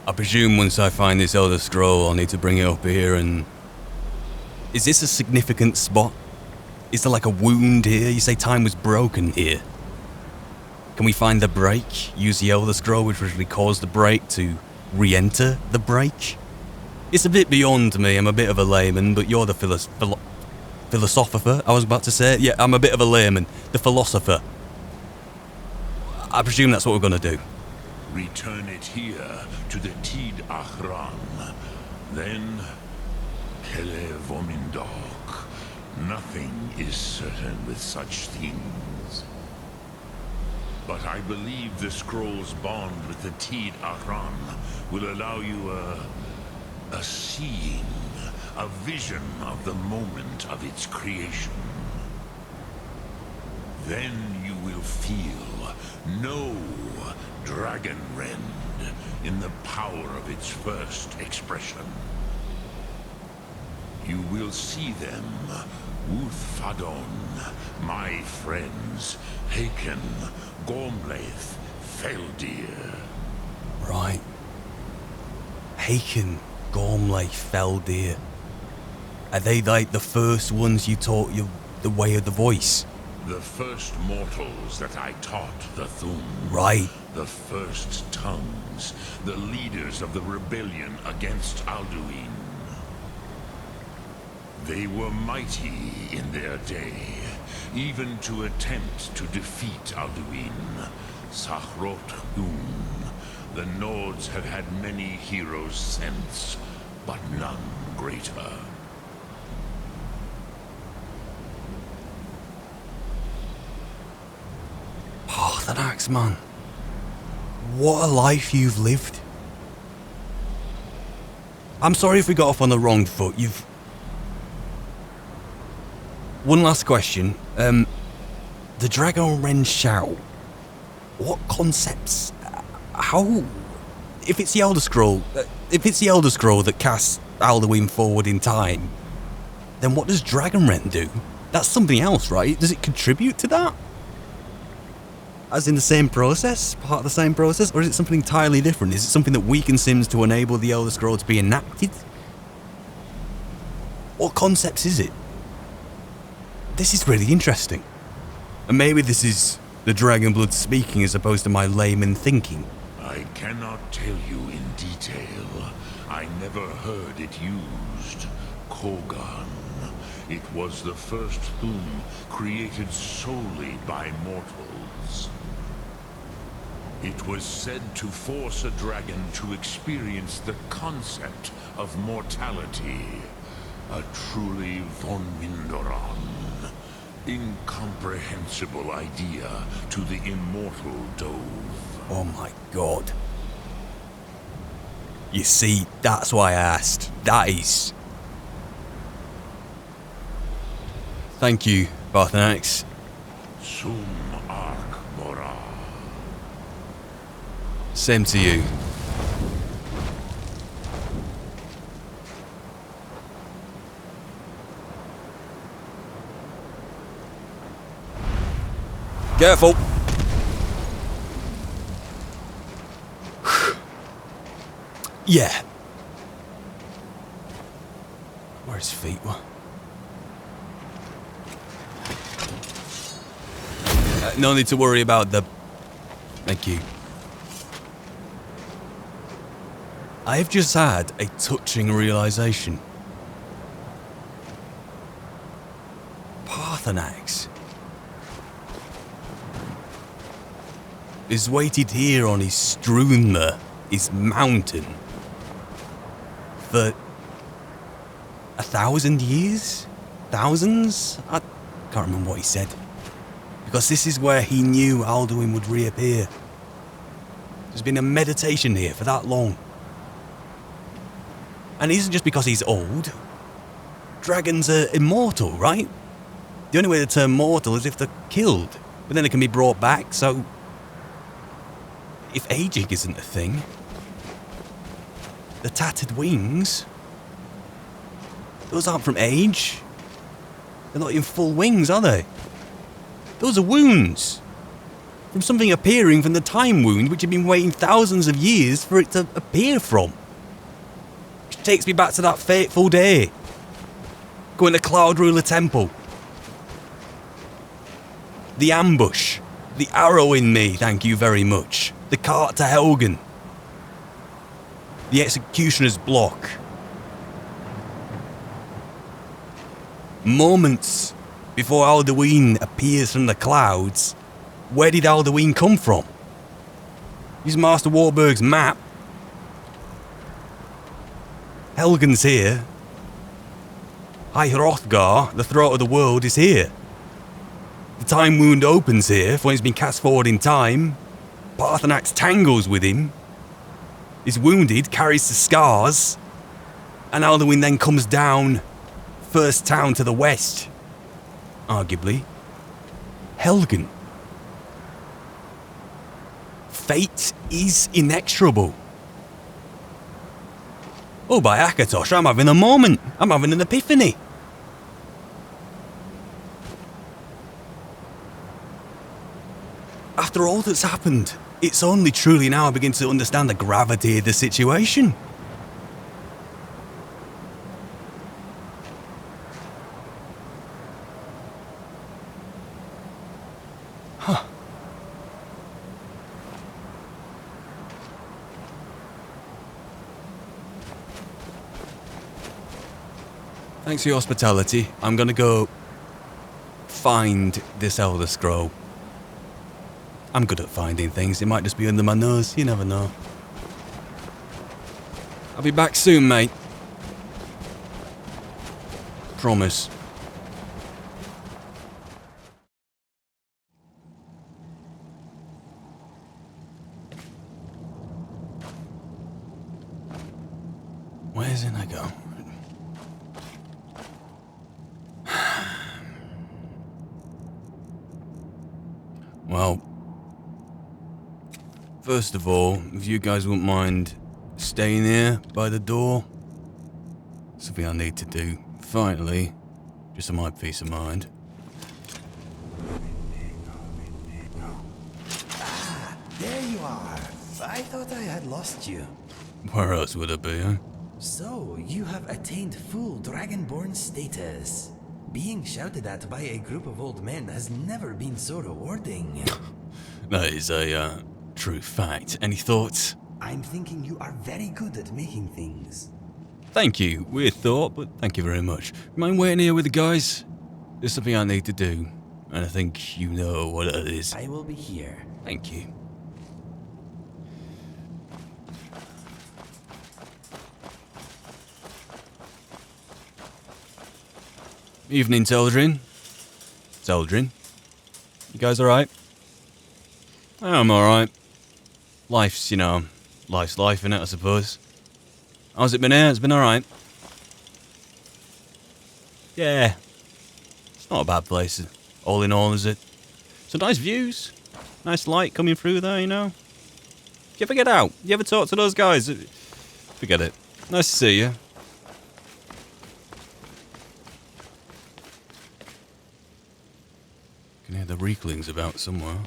I presume once I find this Elder Scroll, I'll need to bring it up here and... Is this a significant spot? Is there like a wound here? You say time was broken here. Can we find the break? Use the Elder Scroll, which actually caused the break, to re-enter the break? It's a bit beyond me, I'm a bit of a layman, but you're the philosopher, I was about to say. Yeah, I'm a bit of a layman. The philosopher. I presume that's what we're gonna do. Return it here to the Tid Achran. Then, Kele Vomindok. Nothing is certain with such things. But I believe the scroll's bond with the Tid Achran will allow you a seeing, a vision of the moment of its creation. Then you will feel, know Dragonrend in the power of its first expression. You will see them, Uthfadon, my friends, Haken, Gormlaith, Feldir. Right. Haken, Gormlaith, Feldir. Are they like the first ones you taught you the way of the voice? The first mortals that I taught the Thum. Right. The first tongues, the leaders of the rebellion against Alduin. They were mighty in their day, even to attempt to defeat Alduin. Sahrot Hun. The Nords have had many heroes since, but none greater. Parthenax, man. What a life you've lived. I'm sorry if we got off on the wrong foot. One last question. The Dragonrend shout. What concepts? How? If it's the Elder Scroll, that casts Alduin forward in time, then what does Dragonrend do? That's something else, right? Does it contribute to that? As in the same process? Part of the same process? Or is it something entirely different? Is it something that weakens Sims to enable the Elder Scroll to be enacted? What concepts is it? This is really interesting. And maybe this is the Dragonblood speaking as opposed to my layman thinking. I cannot tell you in detail. I never heard it used. Kogan. It was the first Thum created solely by mortals. It was said to force a dragon to experience the concept of mortality. A truly von Windoran. Incomprehensible idea to the immortal Dove. Oh my god. You see, that's why I asked. That is... Thank you, Parthenax. Sum Ark Mora. Same to you. Careful. Yeah. Where his feet were. No need to worry about the... Thank you. I've just had a touching realization. Parthenax is waited here on his Struma, his mountain, for 1,000 years? Thousands? I can't remember what he said. Because this is where he knew Alduin would reappear. There's been a meditation here for that long. And it isn't just because he's old. Dragons are immortal, right? The only way to turn mortal is if they're killed, but then they can be brought back, so... If aging isn't a thing... The tattered wings... Those aren't from age. They're not in full wings, are they? Those are wounds. From something appearing from the time wound which had been waiting thousands of years for it to appear from. Which takes me back to that fateful day. Going to Cloud Ruler Temple. The ambush. The arrow in me, thank you very much. The cart to Helgen. The executioner's block. Moments before Alduin appears from the clouds, where did Alduin come from? Use Master Warburg's map. Helgen's here. High Hrothgar, the throat of the world, is here. The time wound opens here when he's been cast forward in time. Parthenax tangles with him. Is wounded, carries the scars. And Alduin then comes down, first town to the west. Arguably. Helgen. Fate is inexorable. Oh, by Akatosh, I'm having a moment. I'm having an epiphany. After all that's happened, it's only truly now I begin to understand the gravity of the situation. Huh. Thanks for your hospitality. I'm gonna go find this Elder Scroll. I'm good at finding things. It might just be under my nose. You never know. I'll be back soon, mate. Promise. Where's in I go? Well, first of all, if you guys wouldn't mind staying here by the door, something I need to do, finally, just for my peace of mind. Ah, there you are. I thought I had lost you. Where else would I be, eh? So, you have attained full Dragonborn status. Being shouted at by a group of old men has never been so rewarding. That is a true fact. Any thoughts? I'm thinking you are very good at making things. Thank you. Weird thought, but thank you very much. Mind waiting here with the guys? There's something I need to do, and I think you know what it is. I will be here. Thank you. Evening, Teldrin. Teldrin. You guys alright? I'm alright. Life's, you know, life's life, innit, I suppose. How's it been here? It's been alright. Yeah. It's not a bad place, all in all, is it? Some nice views. Nice light coming through there, you know. Do you ever get out? You ever talk to those guys? Forget it. Nice to see you. Can hear the recluse about somewhere.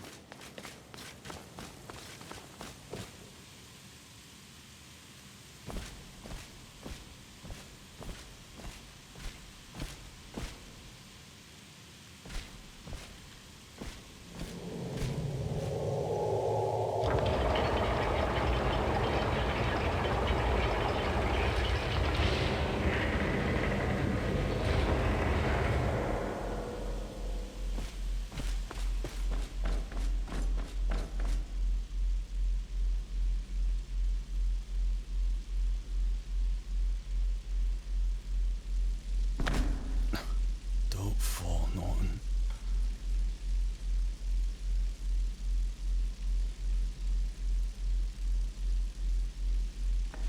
Norton.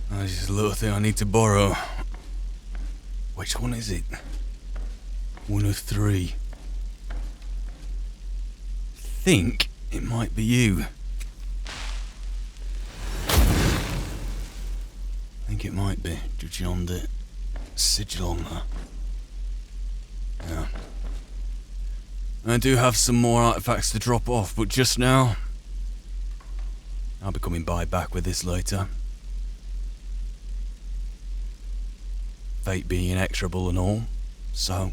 There's just a little thing I need to borrow. Which one is it? One of three. think it might be you. I think it might be, judging on the sigil on there. Yeah. I do have some more artifacts to drop off, but just now, I'll be coming back with this later. Fate being inexorable and all, so...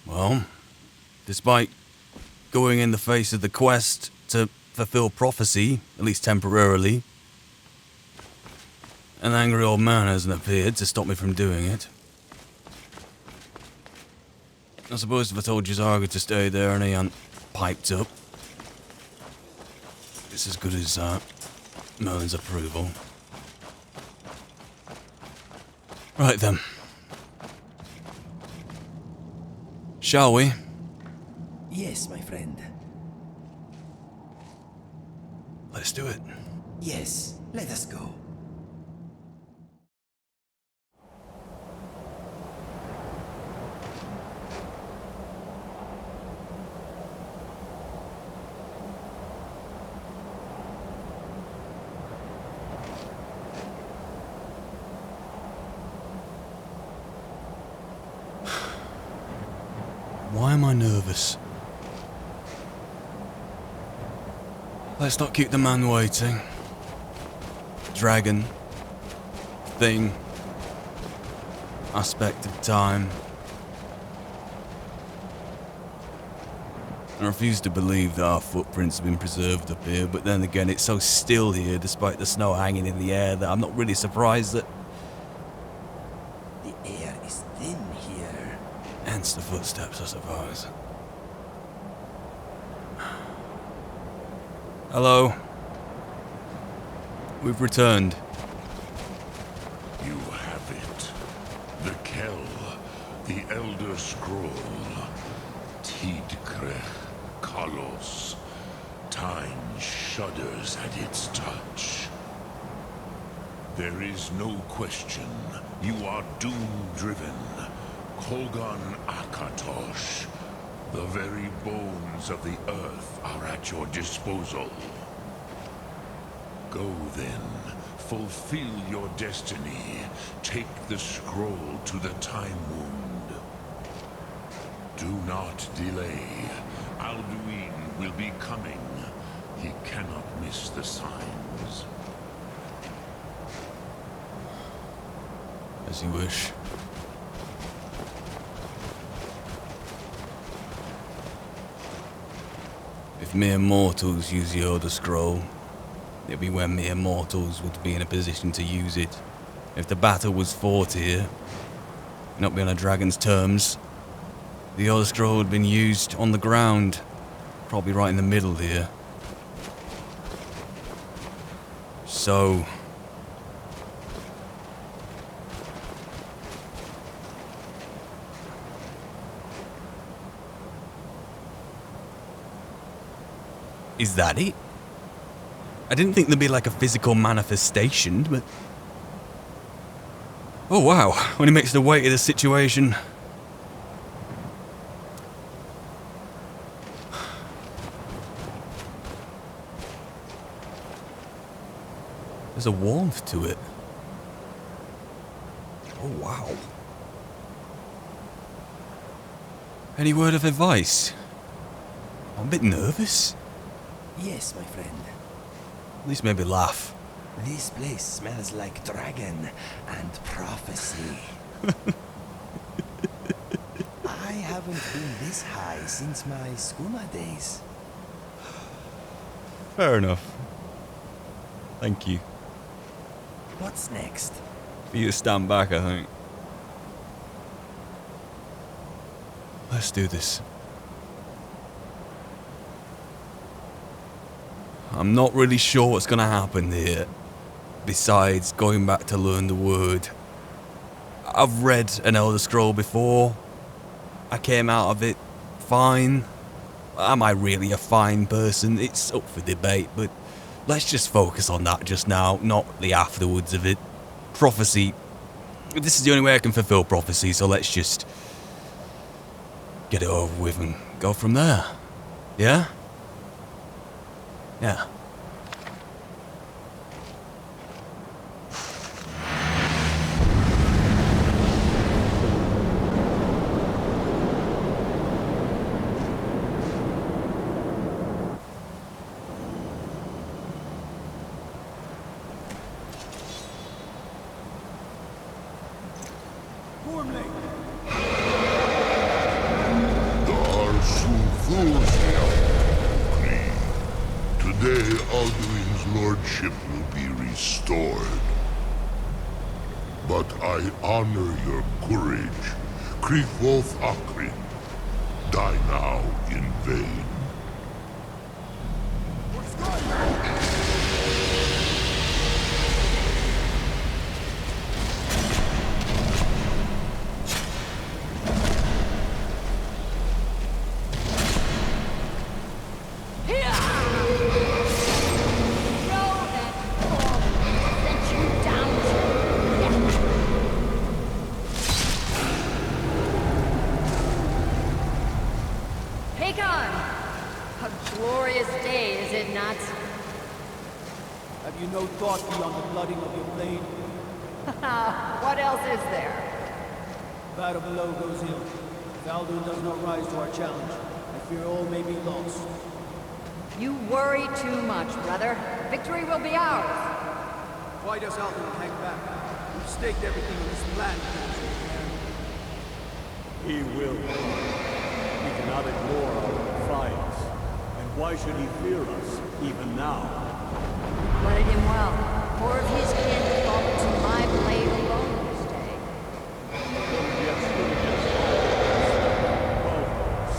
Well, despite going in the face of the quest to fulfill prophecy, at least temporarily, an angry old man hasn't appeared to stop me from doing it. I suppose if I told Jazarga to stay there and he hadn't piped up, it's as good as Merlin's approval. Right then. Shall we? Yes, my friend. Let's do it. Yes, let us go. Why am I nervous? Let's not keep the man waiting. Dragon. Thing. Aspect of time. I refuse to believe that our footprints have been preserved up here, but then again it's so still here despite the snow hanging in the air that I'm not really surprised that... The air is thin here. Hence the footsteps, I suppose. Hello. We've returned. You have it. The Kell, the Elder Scroll. Tidkrech, Kalos. Time shudders at its touch. There is no question. You are doom-driven. Kogan Akatosh. The very bones of the earth are at your disposal. Go then, fulfill your destiny. Take the scroll to the Time Wound. Do not delay. Alduin will be coming. He cannot miss the signs. As you wish. If mere mortals use the Elder Scroll, it'd be when mere mortals would be in a position to use it. If the battle was fought here, not be on a dragon's terms, the Elder Scroll had been used on the ground, probably right in the middle here. So... is that it? I didn't think there'd be like a physical manifestation, but... oh wow, when he makes the weight of the situation... there's a warmth to it. Oh wow. Any word of advice? I'm a bit nervous. Yes, my friend. At least maybe laugh. This place smells like dragon and prophecy. I haven't been this high since my skooma days. Fair enough. Thank you. What's next? For you to stand back, I think. Let's do this. I'm not really sure what's gonna happen here. besides going back to learn the word. I've read an Elder Scroll before. I came out of it fine. Am I really a fine person? It's up for debate, but let's just focus on that just now, not the afterwards of it. Prophecy. This is the only way I can fulfill prophecy, so let's just get it over with and go from there. Yeah? Yeah. Today, Alduin's lordship will be restored. But I honor your courage. Krithwolf Akrin. Die now in vain. Have you no thought beyond the blooding of your blade? What else is there? Battle below goes ill. If Alduin does not rise to our challenge, I fear all may be lost. You worry too much, brother. Victory will be ours. Why does Alduin hang back? We've staked everything on this plan. He will. We cannot ignore our defiance. And why should he fear us, even now? Blooded him well. Four of his kin fought to my blade alone this day.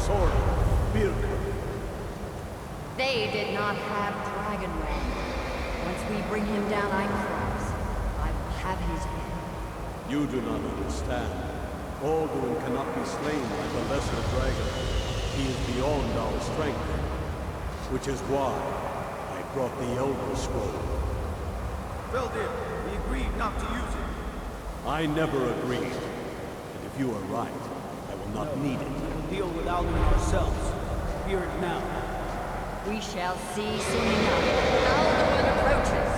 Sword, Birka. They did not have dragon red. Once we bring him down, I promise, I will have his head. You do not understand. Alduin cannot be slain by the lesser dragon. He is beyond our strength. Which is why I brought the Elder Scroll. Well, dear, we agreed not to use it. I never agreed. And if you are right, I will not need it. We'll deal with Alduin ourselves. Hear it now. We shall see soon enough. Alduin approaches.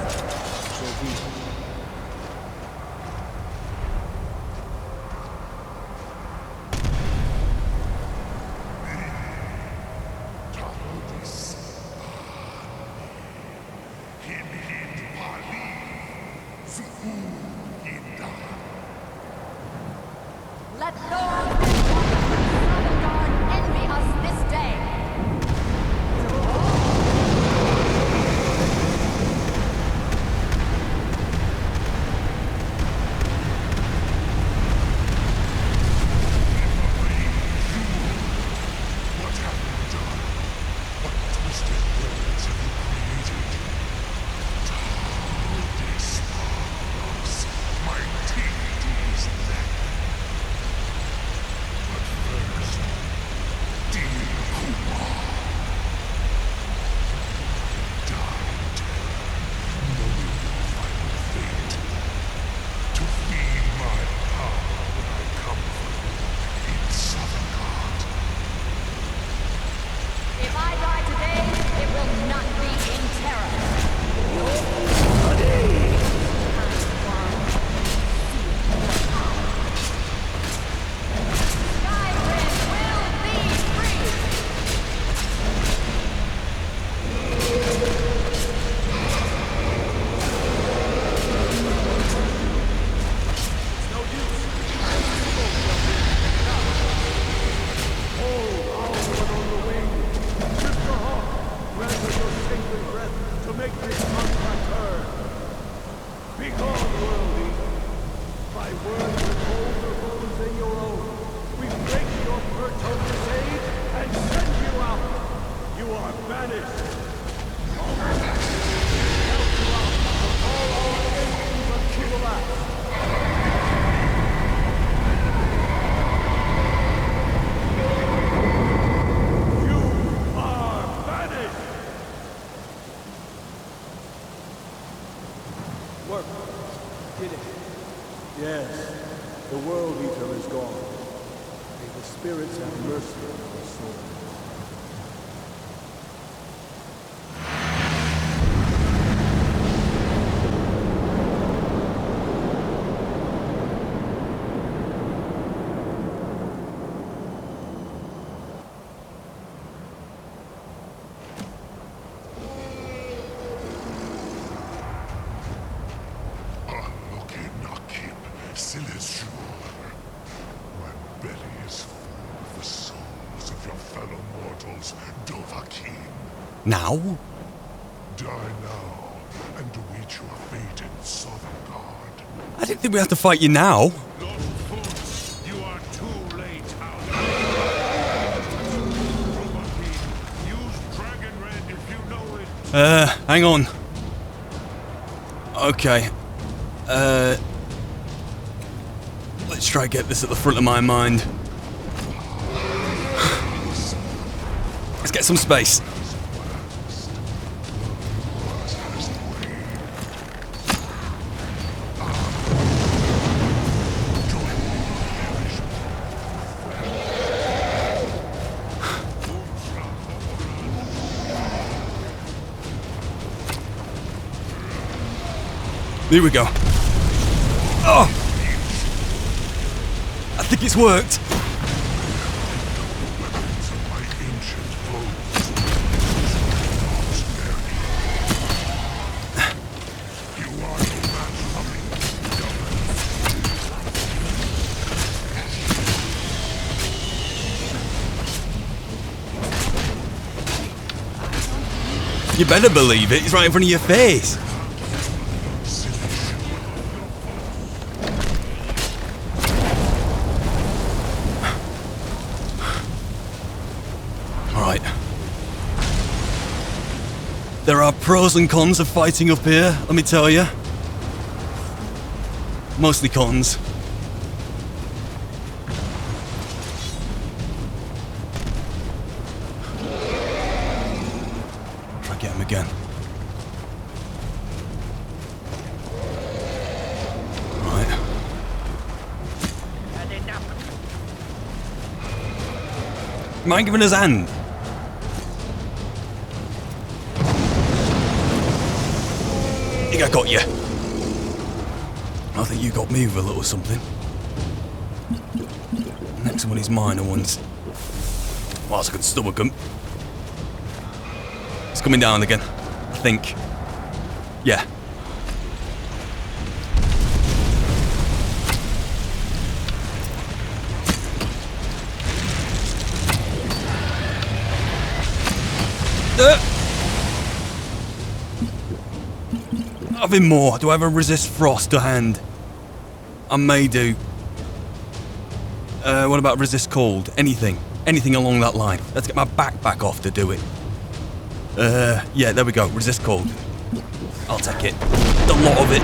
So be it. Let those and Dawnguard envy us this day. What have you done? What twisted worlds have you created? My teeth to his neck. But first, dear Kumar. Died, knowing your final fate. To feed my power when I come for you in Sovngarde. If I die today, it will not be in terror. Skyrim will be free! No use. Hold Alduin on the wing. Lift the hawk. Grant us your sacred breath to make this contract heard. Begone, worldly. By words that hold the rules in your own, we break your perch on this age and send you out. You are banished. Help you out of all our work. Did it? Yes. The World Eater is gone. May the spirits have mercy on your soul. Now? Die now and await your fate in Southern. I didn't think we have to fight you now. Lost fools, you are too late, use Dragon Red if you know it. Hang on. Okay. Let's try to get this at the front of my mind. Let's get some space. Here we go. Oh! I think it's worked. You better believe it, it's right in front of your face. Alright. There are pros and cons of fighting up here, let me tell you. Mostly cons. Try to get him again. Right. Mind giving us a hand? I think I got you. I think you got me with a little something. Next one is minor ones. Whilst I can stomach them. It's coming down again, I think. Yeah. Nothing more. Do I ever resist frost to hand? I may do. What about resist cold? Anything. Anything along that line. Let's get my backpack off to do it. Yeah, there we go. Resist cold. I'll take it. A lot of it.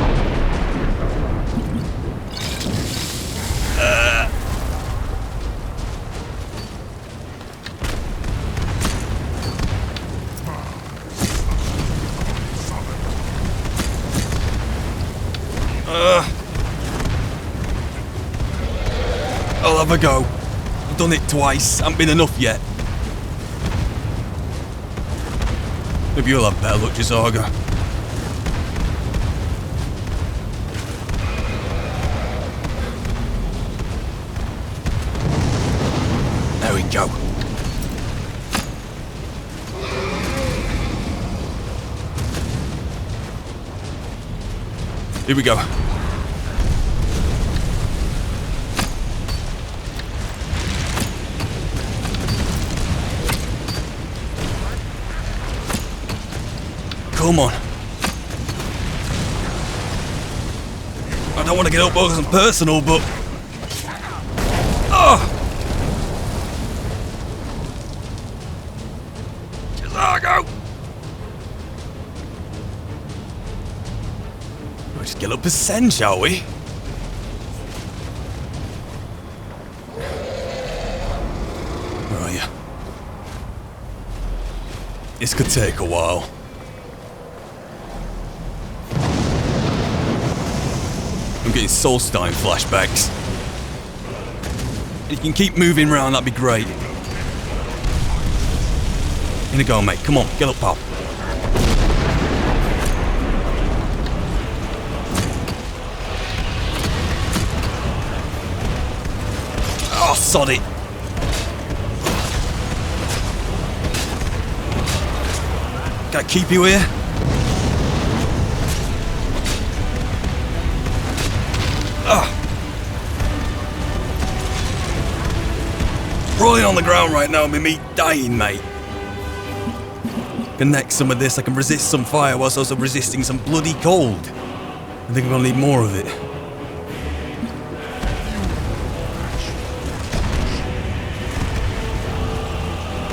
I'll have a go. I've done it twice. Haven't been enough yet. Maybe you'll have better luck, Jazaga. There we go. Here we go. Come on. I don't want to get up close and personal, but... Oh! Jazago! We'll just get up a send, shall we? Where are you? This could take a while. I'm getting Solstein flashbacks. If you can keep moving around, that'd be great. In you go, mate. Come on, get up, pal. Oh, sod it. Can I keep you here? Rolling on the ground right now, me dying, mate. Connect some of this, I can resist some fire whilst also resisting some bloody cold. I think I'm gonna need more of it.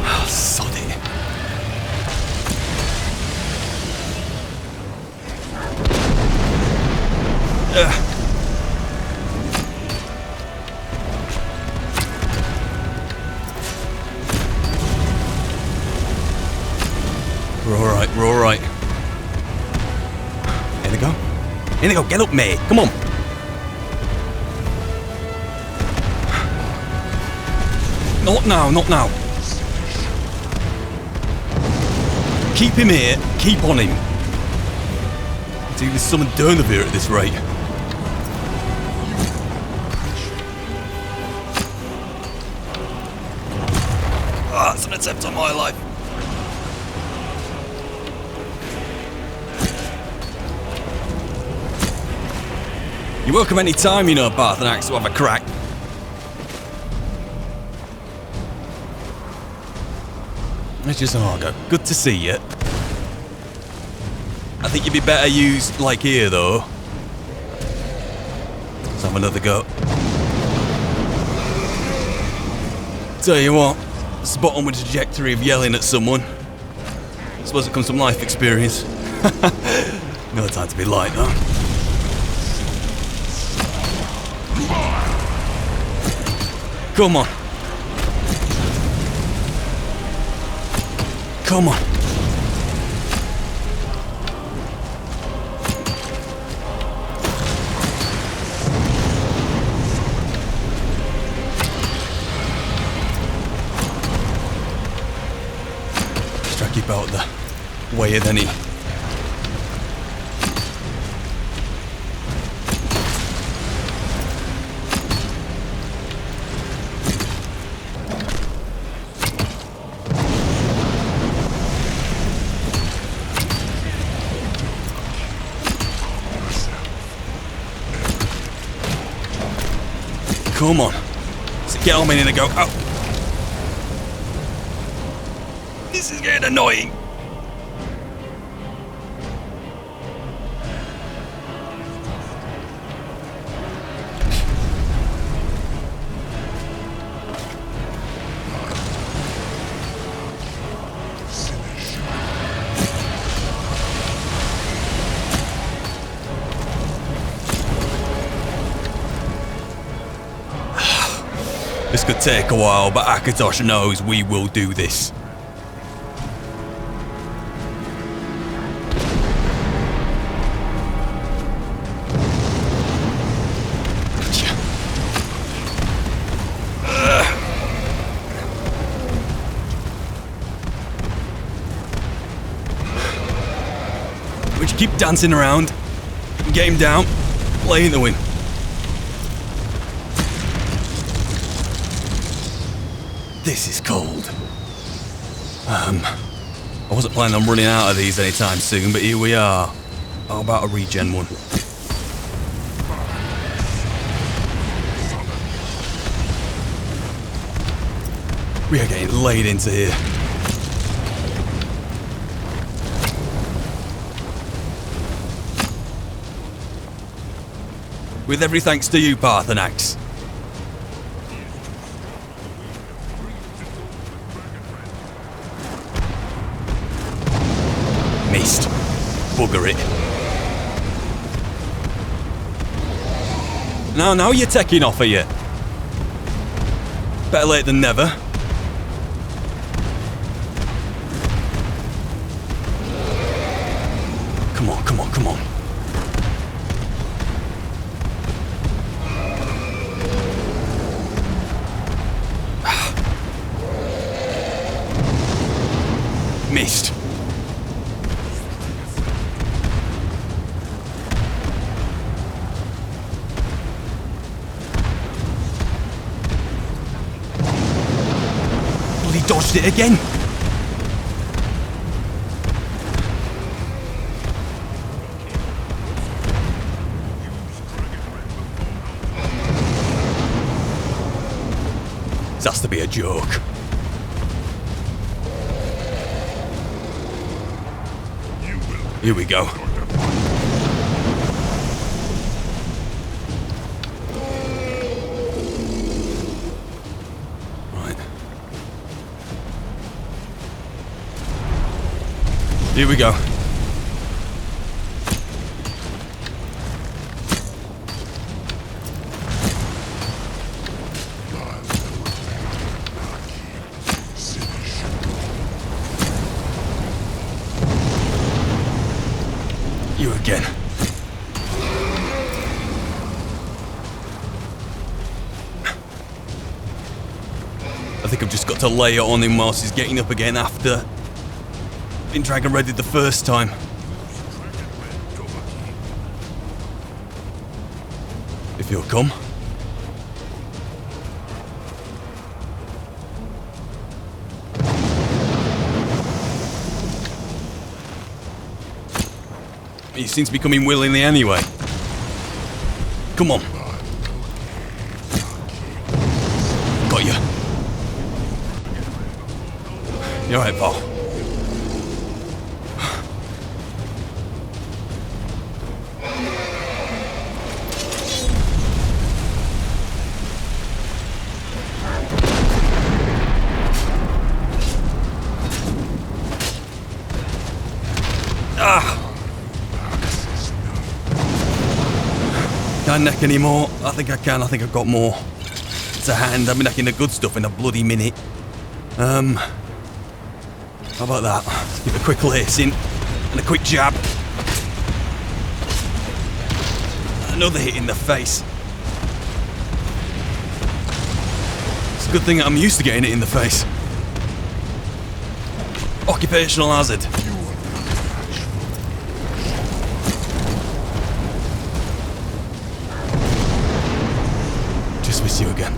Oh, sod it. We're alright. In they go. In they go, get up, mate. Come on. Not now, not now. Keep him here, keep on him. See, there's someone done of here at this rate. Ah, it's an attempt on my life. You're welcome any time, you know, Parthenax, to have a crack. It's just Argo. Good to see you. I think you'd be better used like here, though. Let's have another go. Tell you what, spot on with the trajectory of yelling at someone. I suppose it comes from life experience. No time to be light, though. Come on. Come on. Just try to keep out the way of any. Come on. So get on me and go. Oh. This is getting annoying. This could take a while, but Akatosh knows we will do this. Would you keep dancing around? Get him down, play in the wind. This is cold. I wasn't planning on running out of these anytime soon, but here we are. How about a regen one? We are getting laid into here. With every thanks to you, Parthenax. Missed. Bugger it. Now you're taking off, are you? Better late than never. Come on, come on, come on. lost it again. This has to be a joke. Here we go. Right. Here we go. You again. I think I've just got to lay it on him whilst he's getting up again after being dragon readied the first time. If you'll come. He seems to be coming willingly anyway. Come on. Got you. You're right, pal. Can't neck anymore. I think I can. I think I've got more to hand. I've been necking the good stuff in a bloody minute. How about that? Let's give it a quick lacing and a quick jab. Another hit in the face. It's a good thing that I'm used to getting it in the face. Occupational hazard. Miss you again.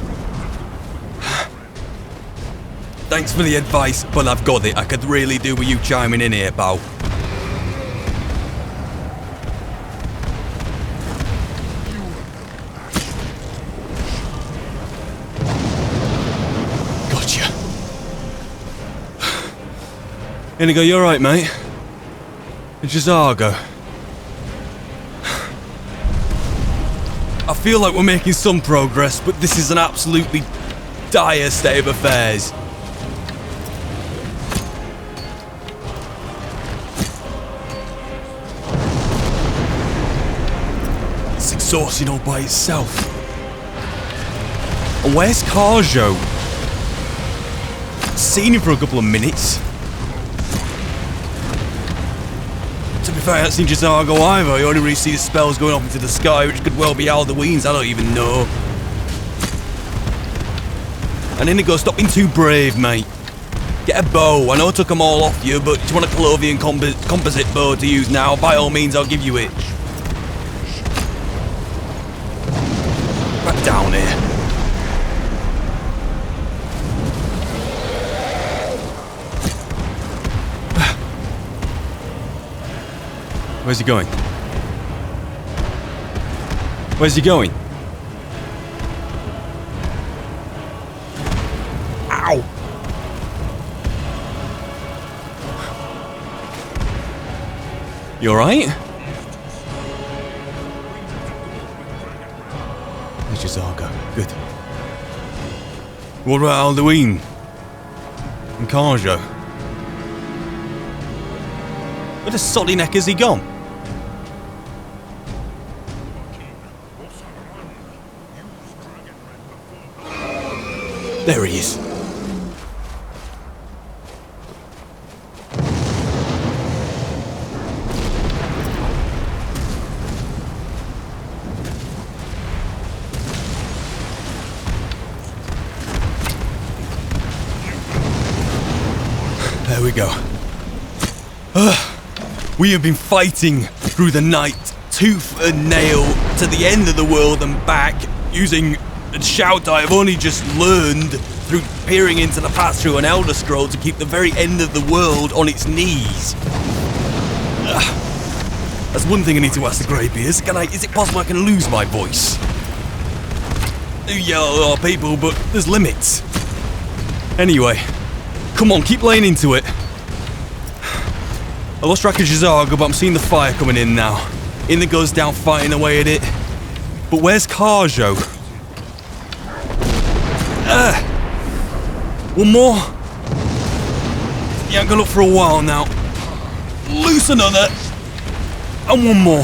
Thanks for the advice, but I've got it. I could really do with you chiming in here, pal. Gotcha. Inigo, you alright, mate? It's just Argo. I feel like we're making some progress, but this is an absolutely dire state of affairs. It's exhausting all by itself. And where's Karjo? Seen him for a couple of minutes. To be fair, I haven't seen Jazargo either. I only really see the spells going up into the sky, which could well be Alduin's, I don't even know. And Inigo, stop being too brave, mate. Get a bow. I know I took them all off you, but if you want a Clovian composite bow to use now, by all means, I'll give you it. Back down here. Where's he going? Where's he going? Ow! You alright? There's Jazargo. Good. What about Alduin? And Karjo? Where the soddy neck has he gone? There he is. There we go. We have been fighting through the night, tooth and nail, to the end of the world and back, using a shout I have only just learned through peering into the past through an Elder Scroll to keep the very end of the world on its knees. That's one thing I need to ask the Greybeards. Is it possible I can lose my voice? I yell at a lot of people, but there's limits. Anyway, come on, keep laying into it. I lost track of Jizarga, but I'm seeing the fire coming in now. In the goes down fighting away at it. But where's Karjo? One more. Yeah, I'm gonna look for a while now. Loose another. And one more.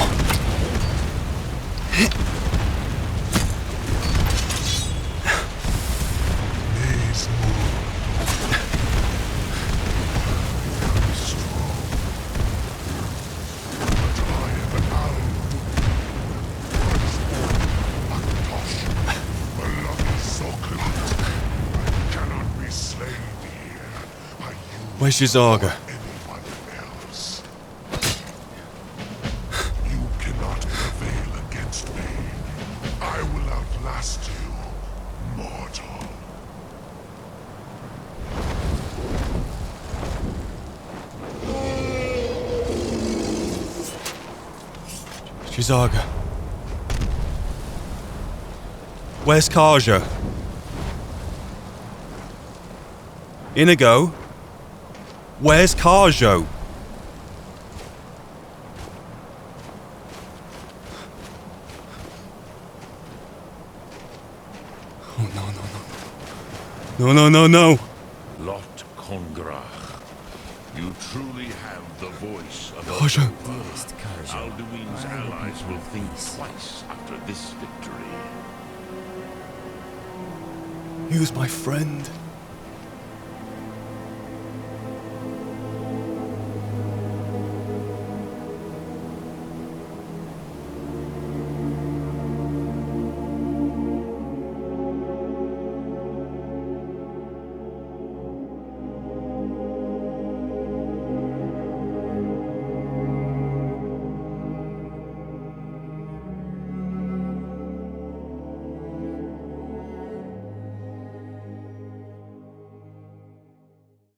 Where's Jizarga? You cannot prevail against me. I will outlast you, mortal. Jizarga. Where's Karjo? Inigo? Where's Karjo? Oh no. Lot Kongrach, you truly have the voice of Karjo. Alduin's allies will think twice after this victory. He was my friend.